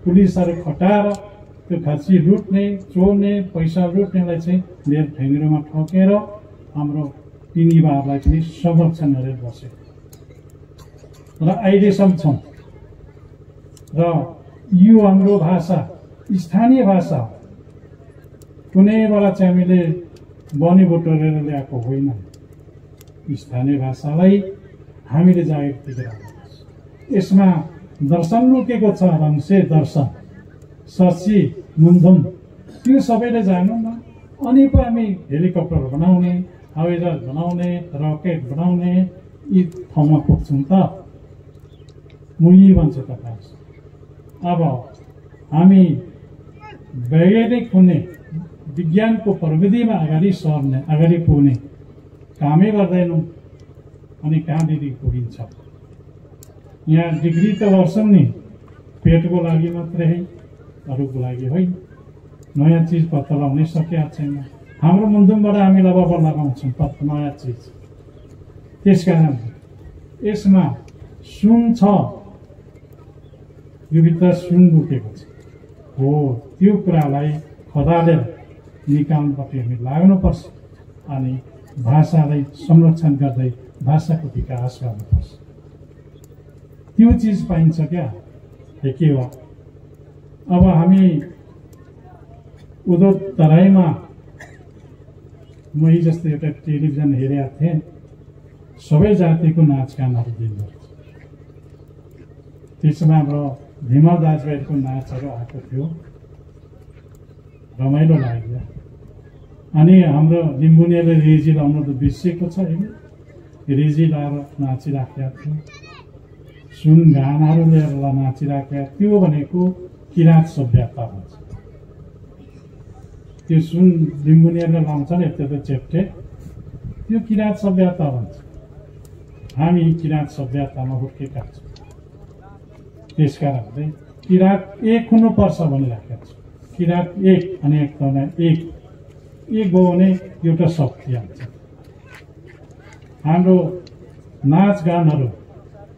पुलिसहरू खटाएर त्यो खसी लुट्ने, चोर्ने, पैसा लुट्नेलाई चाहिँ लिएर ढेङ्ग्रोमा ठोकेर हाम्रो पिनिबाहरूलाई पनि संरक्षण गरेर बसे। र अहिलेसम्म छौँ। र यो हाम्रो भाषा स्थानीय भाषा हो। कुनै बेला चाहिँ हामीले बनी बटोरेर ल्याएको होइन। स्थानीय भाषालाई हामीले जागृति गराउनुपर्छ। यसमा दर्शन लुकेको छ। रङ्से दर्शन, सची, मुन्दुम त्यो सबैले जानु न। अनि पो हामी हेलिकप्टर बनाउने, हवाईजहाज बनाउने, रकेट बनाउने यी ठाउँमा पुग्छौँ त। मुही भन्छ तपाईँ। अब हामी वैज्ञानिक हुने, विज्ञानको प्रविधिमा अगाडि सर्ने, अगाडि पुग्ने कामै गर्दैनौँ। अनि कहाँदेखि पुगिन्छ? यहाँ डिग्री त गर्छौँ नि, पेटको लागि मात्रै है, अरूको लागि होइन। नयाँ चिज पत्ता लगाउनै सकेका छैन। हाम्रो मुन्दुमबाट हामी अब लगाउँछौँ नयाँ चिज। त्यसकारण यसमा सुन छ, यो भित्र सुन लुकेको छ हो। त्यो कुरालाई खदालेर निकाल्नपट्टि हामी लाग्नुपर्छ। अनि भाषालाई संरक्षण गर्दै भाषाको विकास गर्नुपर्छ। त्यो चिज पाइन्छ क्या? के हो? अब हामी उदो तराईमा मै जस्तो एउटा टेलिभिजन हेरेका थिएँ। सबै जातिको नाचगानहरू दिँदो रहेछ। त्यसमा हाम्रो भीमा दाजुभाइको नाचहरू आएको थियो। रमाइलो लाग्यो। अनि हाम्रो लिम्बुनेले रेजी लाउनु त बिर्सेको छ होइन। रेजी लाएर नाचिराखेका थियो। सुन गानाहरू लिएर नाचिराखेका। त्यो भनेको किराँत सभ्यता भन्छ। त्यो सुन लिम्बुनेले लाउँछ नि त्यो त चेप्टे, त्यो किराँत सभ्यता भन्छ। हामी किराँत सभ्यतामा हुर्केका छौँ। त्यसकारणले किराँत एक हुनुपर्छ भनिराखेका छौँ। किराँत एक, अनेकता एक। एक भयो भने एउटा शक्ति आउँछ। हाम्रो नाचगानहरू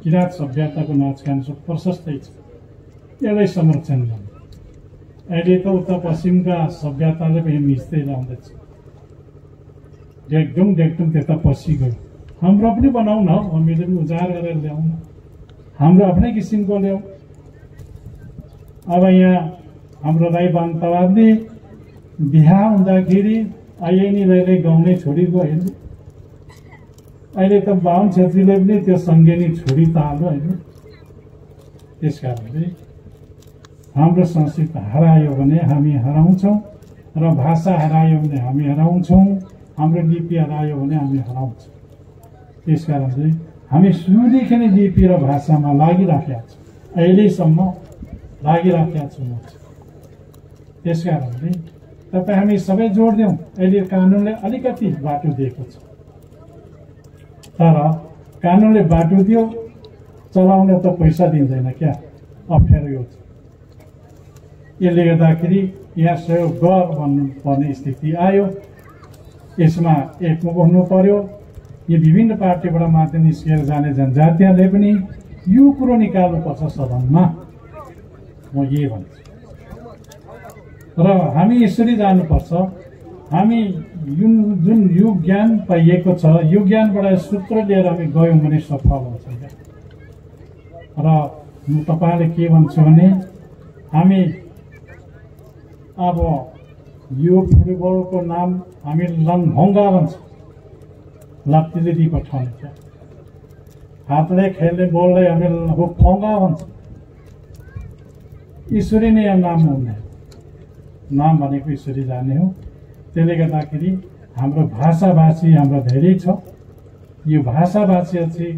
किराँत सभ्यताको नाचगान सब प्रशस्तै छ। यसलाई संरक्षण गर्नु। अहिले त उता पश्चिमका सभ्यताले पनि मिच्दै ल्याउँदैछ। डेक्डुङ त्यता पछि गयो। हाम्रो पनि बनाउँ न, हामीले पनि उजागर गरेर ल्याउँ। हाम्रो आफ्नै किसिमको ल्याउँ। अब यहाँ हाम्रो राई बान्तवादले बिहा हुँदाखेरि आइएनीले गाउने छोरी गयो। अहिले त बाहुन छेत्रीले पनि त्यो सङ्गेनी छोडी त हाल्यो होइन। त्यस कारणले हाम्रो संस्कृति हरायो भने हामी हराउँछौँ र भाषा हरायो भने हामी हराउँछौँ, हाम्रो लिपि हरायो भने हामी हराउँछौँ। त्यस कारणले हामी सुरुदेखि नै लिपि र भाषामा लागिराखेका छौँ, अहिलेसम्म लागिराखेका छौँ। त्यस कारणले तपाईँ हामी सबै जोडिदिउँ। अहिले कानुनले अलिकति बाटो दिएको छ, तर कानुनले बाटो दियो, चलाउन त पैसा दिँदैन क्या, अप्ठ्यारो यो छ। यसले गर्दाखेरि यहाँ सहयोग गर भन्नुपर्ने स्थिति आयो। यसमा एकमुख हुनु पर्यो। यो विभिन्न पार्टीबाट मात्र निस्किएर जाने जनजातीयले पनि यो कुरो निकाल्नुपर्छ सदनमा, म यही भन्छु। र हामी यसरी जानुपर्छ। हामी जुन यो ज्ञान पाइएको छ, यो ज्ञानबाट सूत्र लिएर हामी गयौँ भने सफल हुन्छ। र म तपाईँले के भन्छु भने हामी अब यो फुटबलको नाम हामी लङभङ्गा भन्छ, लत्तीले दिई पठाउने क्या। हातले खेल्ने बललाई हामी फङ्गा भन्छ। यसरी नै नाम हुने, नाम भनेको यसरी जाने हो। त्यसले गर्दाखेरि हाम्रो भाषाभाषी हाम्रो धेरै छ। यो भाषाभाषी चाहिँ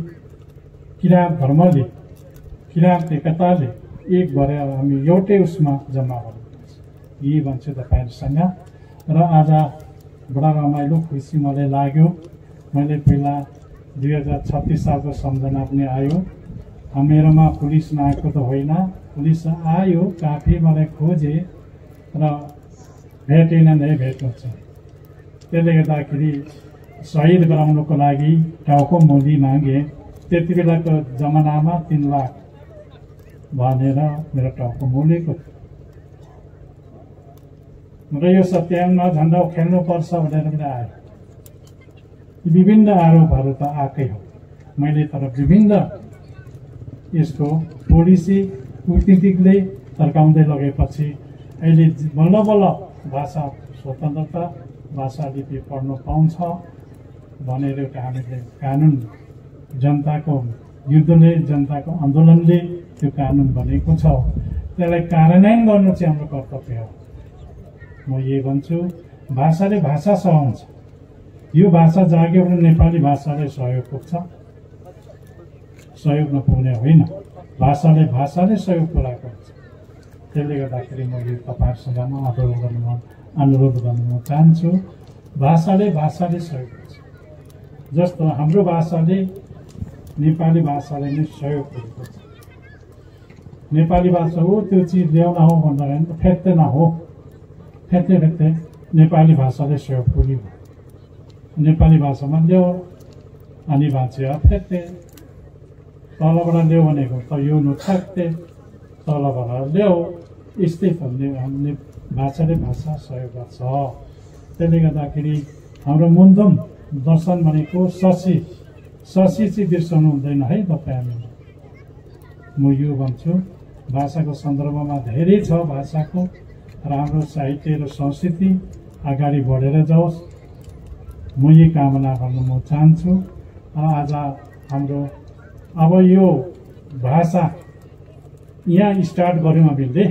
किराँत धर्मले, किराँत एकताले एक भएर हामी एउटै उसमा जम्मा गर्नुपर्छ। यही भन्छु तपाईँहरूसँग। र आज बडा रमाइलो खुसी मलाई लाग्यो। मैले पहिला 2036 सालको सम्झना पनि आयो। मेरोमा पुलिस नआएको त होइन, पुलिस आयो, काफी मलाई खोजे र भेटेन नै भेट्नु छ। त्यसले गर्दाखेरि शहीद गराउनको लागि टाउको मूल्य मागे। त्यति बेलाको जमानामा 3 लाख भनेर मेरो टाउको मूल्यको थियो। र यो सत्याङ्गमा झन्डा खेल्नुपर्छ भनेर पनि आयो। विभिन्न आरोपहरू त आएकै हो। मैले तर विभिन्न यसको पोलिसी कूटनीतिकले तर्काउँदै लगेपछि अहिले बल्ल बल्ल भाषा स्वतन्त्रता, भाषा लिपि पढ्नु पाउँछ भनेर एउटा हामीले कानुन, जनताको युद्धले, जनताको आन्दोलनले त्यो कानुन बनेको छ। त्यसलाई कार्यान्वयन गर्नु चाहिँ हाम्रो कर्तव्य हो। म यही भन्छु, भाषाले भाषा सहाउँछ। यो भाषा जाग्यो भने नेपाली भाषालाई सहयोग पुग्छ, सहयोग नपुग्ने होइन। भाषाले सहयोग पुऱ्याएको हुन्छ। त्यसले गर्दाखेरि म यो तपाईँहरूसँग अनुरोध गर्न चाहन्छु, भाषाले सहयोग गर्छ। जस्तो हाम्रो भाषाले नेपाली भाषालाई नै सहयोग पुगेको छ। नेपाली भाषा हो त्यो चिज ल्याउन हो भन्दा फेत्ते नहो, फेत्ते नेपाली भाषाले सहयोग पुग्यो। नेपाली भाषामा ल्याऊ अनि भाषा फेत्ते, तलबाट ल्याऊ भनेको त यो नछाक्ते, तलबाट ल्याऊ, यस्तै हामीले भाषाले भाषा सहयोग गर्छ। त्यसले गर्दाखेरि हाम्रो मुन्दम दर्शन भनेको शशी चाहिँ बिर्सनु हुँदैन है तपाईँ हामीले। म यो भन्छु, भाषाको सन्दर्भमा धेरै छ भाषाको, र हाम्रो साहित्य र संस्कृति अगाडि बढेर जाओस्, म यही कामना गर्न म चाहन्छु। आज हाम्रो अब यो भाषा यहाँ स्टार्ट गऱ्यौँ हामीले,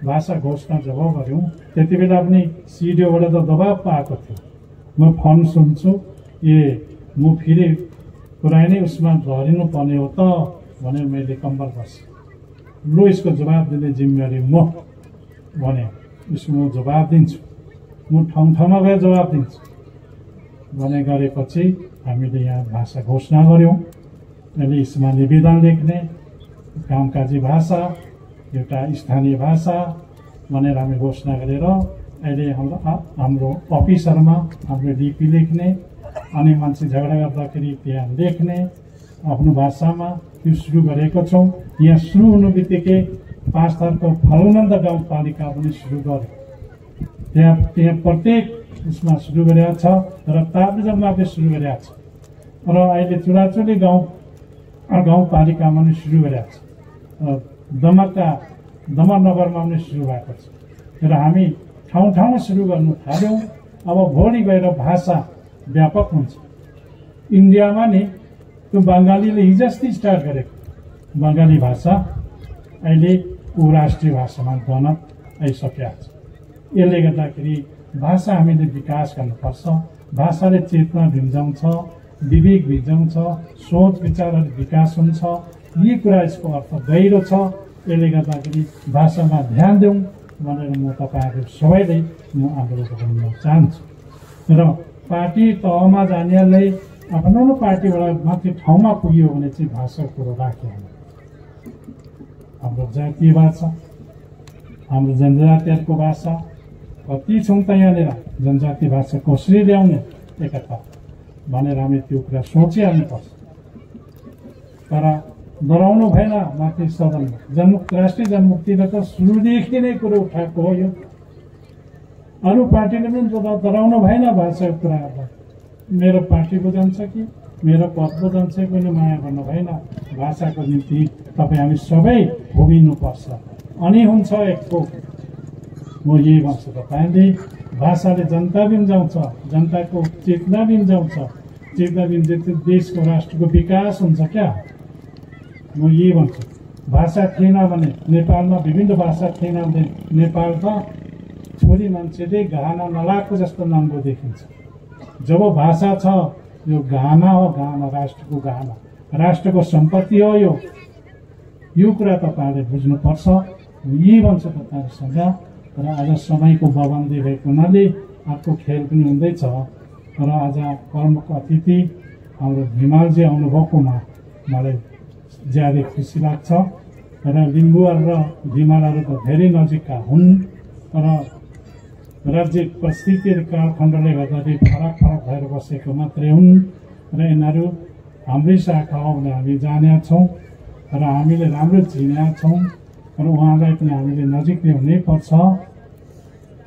भाषा घोषणा जब गऱ्यौँ त्यति बेला पनि सिडिओबाट त दबाब पाएको थियो। म फोन सुन्छु, म फेरि कुरा नै उसमा धरिनु पर्ने हो त भनेर मैले कम्बल बसेँ। लु यसको जवाब दिने जिम्मेवारी म भने, यसको म जवाब दिन्छु, म ठाउँ गएर जवाब दिन्छु भने गरेपछि हामीले यहाँ भाषा घोषणा गऱ्यौँ। अहिले यसमा निवेदन लेख्ने, कामकाजी भाषा, एउटा स्थानीय भाषा भनेर हामी घोषणा गरेर अहिले हाम्रो अफिसहरूमा हाम्रो लिपि लेख्ने, अनि मान्छे झगडा गर्दाखेरि त्यहाँ लेख्ने आफ्नो भाषामा त्यो सुरु गरेको छौँ। यहाँ सुरु हुनु बित्तिकै 5 थरको फलुनन्द गाउँपालिका पनि सुरु गर्यो। त्यहाँ प्रत्येक उसमा सुरु गरेको छ र ताप्लेजुङमा पनि सुरु गरेको छ र अहिले चुराचुली गाउँपालिकामा पनि सुरु गरेको छ। दमक नगरमा पनि सुरु भएको छ र हामी ठाउँमा सुरु गर्नु थाल्यौँ। अब भोलि गएर भाषा व्यापक हुन्छ। इन्डियामा नि त्यो बङ्गालीले हिजोअस्ति स्टार्ट गरेको बङ्गाली भाषा अहिले ऊ राष्ट्रिय भाषामा बन्न आइसकेको छ। यसले गर्दाखेरि भाषा हामीले विकास गर्नुपर्छ। भाषाले चेतना भिन्जाउँछ, विवेक भिन्जाउँछ, सोच विचारहरू विकास हुन्छ। यी कुरा यसको अर्थ गहिरो छ। यसले गर्दाखेरि भाषामा ध्यान दिउँ भनेर म तपाईँहरू सबैले म आग्रह गर्न चाहन्छु। र पार्टी तहमा जानेहरूलाई आफ्नो पार्टीबाट माथि ठाउँमा पुग्यो भने चाहिँ भाषाको कुरो राख्यो। हाम्रो जातीय भाषा, हाम्रो जनजातिहरूको भाषा कति छौँ त यहाँनिर, जनजाति भाषा कसरी ल्याउने एकता भनेर हामी त्यो कुरा सोचिहाल्नुपर्छ। तर डराउनु भएन। माथि सदनमा राष्ट्रिय जनमुक्तिले त सुरुदेखि नै कुरो उठाएको हो। यो अरू पार्टीले पनि डराउनु भएन भाषाको कुराहरूलाई। मेरो पार्टी पो जान्छ कि मेरो पद पो जान्छ पनि माया गर्नु भएन। भाषाको निम्ति तपाईँ हामी सबै भोगिनुपर्छ, अनि हुन्छ एकको। म यही भन्छु, तपाईँले भाषाले जनता भिन्जाउँछ, जनताको चेतना भिन्जाउँछ। चेतना भिन्जे देशको राष्ट्रको विकास हुन्छ क्या। म यही भन्छु, भाषा थिएन भने नेपालमा विभिन्न भाषा थिएन भने नेपाल त छोरी मान्छेले गहना नलाएको जस्तो नाङ्गो देखिन्छ। जब भाषा छ, यो गहना हो, गहना राष्ट्रको गहना, राष्ट्रको सम्पत्ति हो। यो कुरा तपाईँहरूले बुझ्नुपर्छ। यही भन्छु तपाईँहरूसँग। र आज समयको पाबन्दी भएको हुनाले अर्को खेल पनि हुँदैछ। र आज प्रमुख अतिथि हाम्रो धिमालजी आउनुभएकोमा मलाई ज्यादै खुसी लाग्छ। र लिम्बुवाल र धिमालहरू त धेरै नजिकका हुन्, र राज्य परिस्थिति र कालखण्डले गर्दाखेरि फरक फरक भएर बसेको मात्रै हुन्। र यिनीहरू हाम्रै शाखा हो भनेर हामी जानेका छौँ र हामीले राम्रो चिनेका छौँ। र उहाँलाई पनि हामीले नजिक ल्याउनै पर्छ।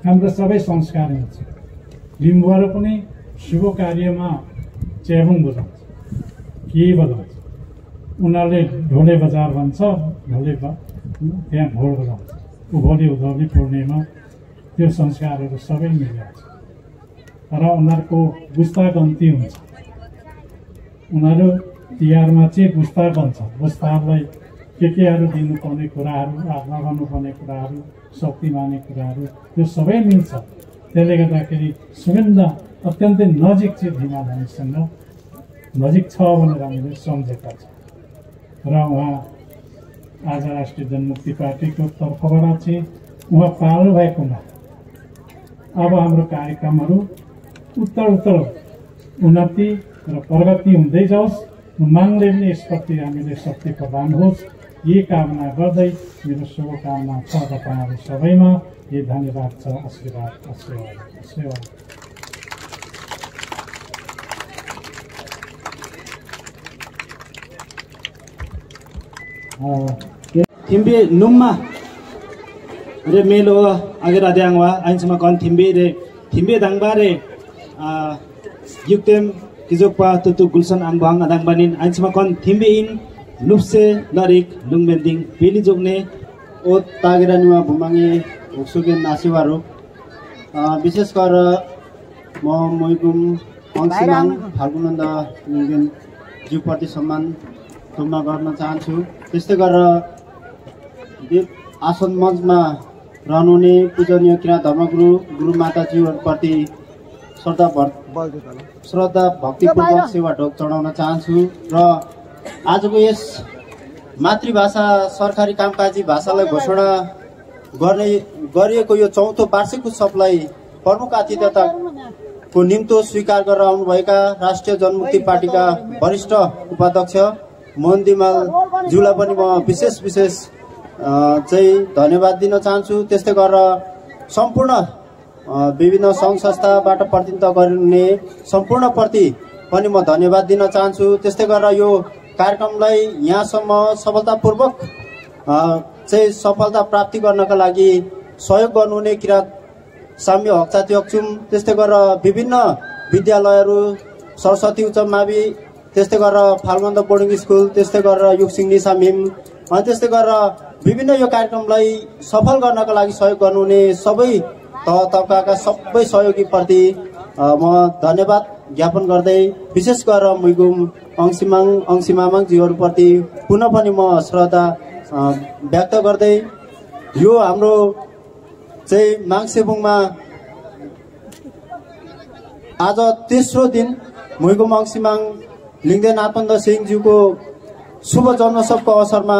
हाम्रो सबै संस्कार हुन्छ। लिम्बुवाहरू पनि शुभ कार्यमा च्याबुङ बजाउँछ, के बजाउँछ। उनीहरूले ढोले बजार भन्छ, ढोले त्यहाँ ढोल बजाउँछ। उभौली उधौली पूर्णिमा त्यो संस्कारहरू सबै मिलेको छ। र उनीहरूको बुस्तागन्ती हुन्छ। उनीहरू तिहारमा चाहिँ बुस्ता बन्छ। बुस्ताहरूलाई केहरू दिनुपर्ने कुराहरू, नगर्नुपर्ने कुराहरू, शक्ति माने कुराहरू, त्यो सबै मिल्छ। त्यसले गर्दाखेरि सबैभन्दा अत्यन्तै नजिक चाहिँ धिमाल हामीसँग नजिक छ भनेर हामीले सम्झेका छौँ। र उहाँ आज राष्ट्रिय जनमुक्ति पार्टीको तर्फबाट चाहिँ उहाँ पाल्नु भएकोमा अब हाम्रो कार्यक्रमहरू उत्तर उन्नति र प्रगति हुँदै जाओस्। मागले पनि यसप्रति हामीले शक्ति प्रदान होस्, यही कामना गर्दै मेरो शुभकामना छ तपाईँहरू सबैमा। यही धन्यवाद छ। आशीर्वाद, आशीर्वाद, आशीर्वाद। थिम्बे नुम्मा रे मेलो आगे राध्याङवा आइन्समा कन थिम्बे रे थिम्बे दाङबा रे युक्तेम किजोकपा तुतु गुल्सन आङबाङ आदाङबानिन आइन्समा कन थिम्बे इन लुप्से लरिक लुङबेन्दिङ बेली जोग्ने ओ तागेरा निवा भुमाङे हुक्सुगेन आसिवारो विशेष गरेर म मोइगुम अङ्सिमाङ फाल्गुनन्द लुङबेन ज्यूप्रति सम्मान तुलना गर्न चाहन्छु। त्यस्तै गरेर आसन मञ्चमा रहनुहुने पूजनीय किराँत धर्मगुरु गुरुमाताज्यूहरूप्रति श्रद्धा भक्तिपूर्वक सेवा ढोक चढाउन चाहन्छु। र आजको यस मातृभाषा सरकारी कामकाजी भाषालाई घोषणा गरिएको यो 4औं वार्षिक उत्सवलाई प्रमुख आतिथ्यताको निम्तो स्वीकार गरेर आउनुभएका राष्ट्रिय जनमुक्ति पार्टीका वरिष्ठ उपाध्यक्ष मोहन धिमाल ज्यूलाई पनि म विशेष चाहिँ धन्यवाद दिन चाहन्छु। त्यस्तै गरेर सम्पूर्ण विभिन्न सङ्घ संस्थाबाट प्रतिनिधित्व गर्ने सम्पूर्णप्रति पनि म धन्यवाद दिन चाहन्छु। त्यस्तै गरेर यो कार्यक्रमलाई यहाँसम्म सफलतापूर्वक चाहिँ सफलता प्राप्ति गर्नका लागि सहयोग गर्नुहुने किराँत साम्य हक्चाती अक्चुम, त्यस्तै गरेर विभिन्न विद्यालयहरू, सरस्वती उच्च मावि, त्यस्तै गरेर फाल्गुन्द बोर्डिङ स्कुल, त्यस्तै गरेर युक्सिङ निसा मिम, अनि त्यस्तै गरेर विभिन्न यो कार्यक्रमलाई सफल गर्नका लागि सहयोग गर्नुहुने सबै तह तबकाका सबै सहयोगीप्रति म धन्यवाद ज्ञापन गर्दै विशेष गरेर मुइगुम अंशिमामाङज्यूहरूप्रति पुनः पनि म श्रद्धा व्यक्त गर्दै यो हाम्रो चाहिँ माङसेबुङमा आज तेस्रो दिन मुइगुम अंशिमाङ लिङ्गदेन आत्मानन्द सिंहज्यूको शुभ जन्मोत्सवको अवसरमा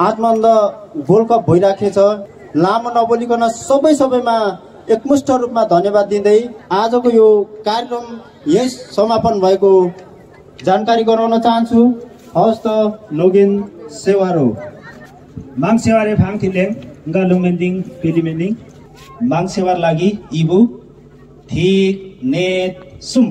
आत्मानन्द गोल्ड कप भइराखेको छ। लामो नबोलिकन सबैमा एकमुष्ट रूपमा धन्यवाद दिँदै आजको यो कार्यक्रम यही समापन भएको जानकारी गराउन चाहन्छु। हवस् त लोगेन सेवारो माङ सेवारे फाङ थिलेङ गा लुमेन्दिङ पिलिमेन्दिङ माङ सेवार लागि इबु थिक नेत सुम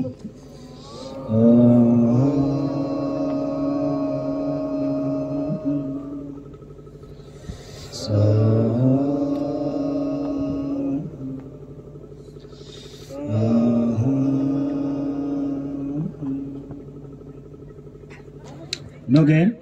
Nogen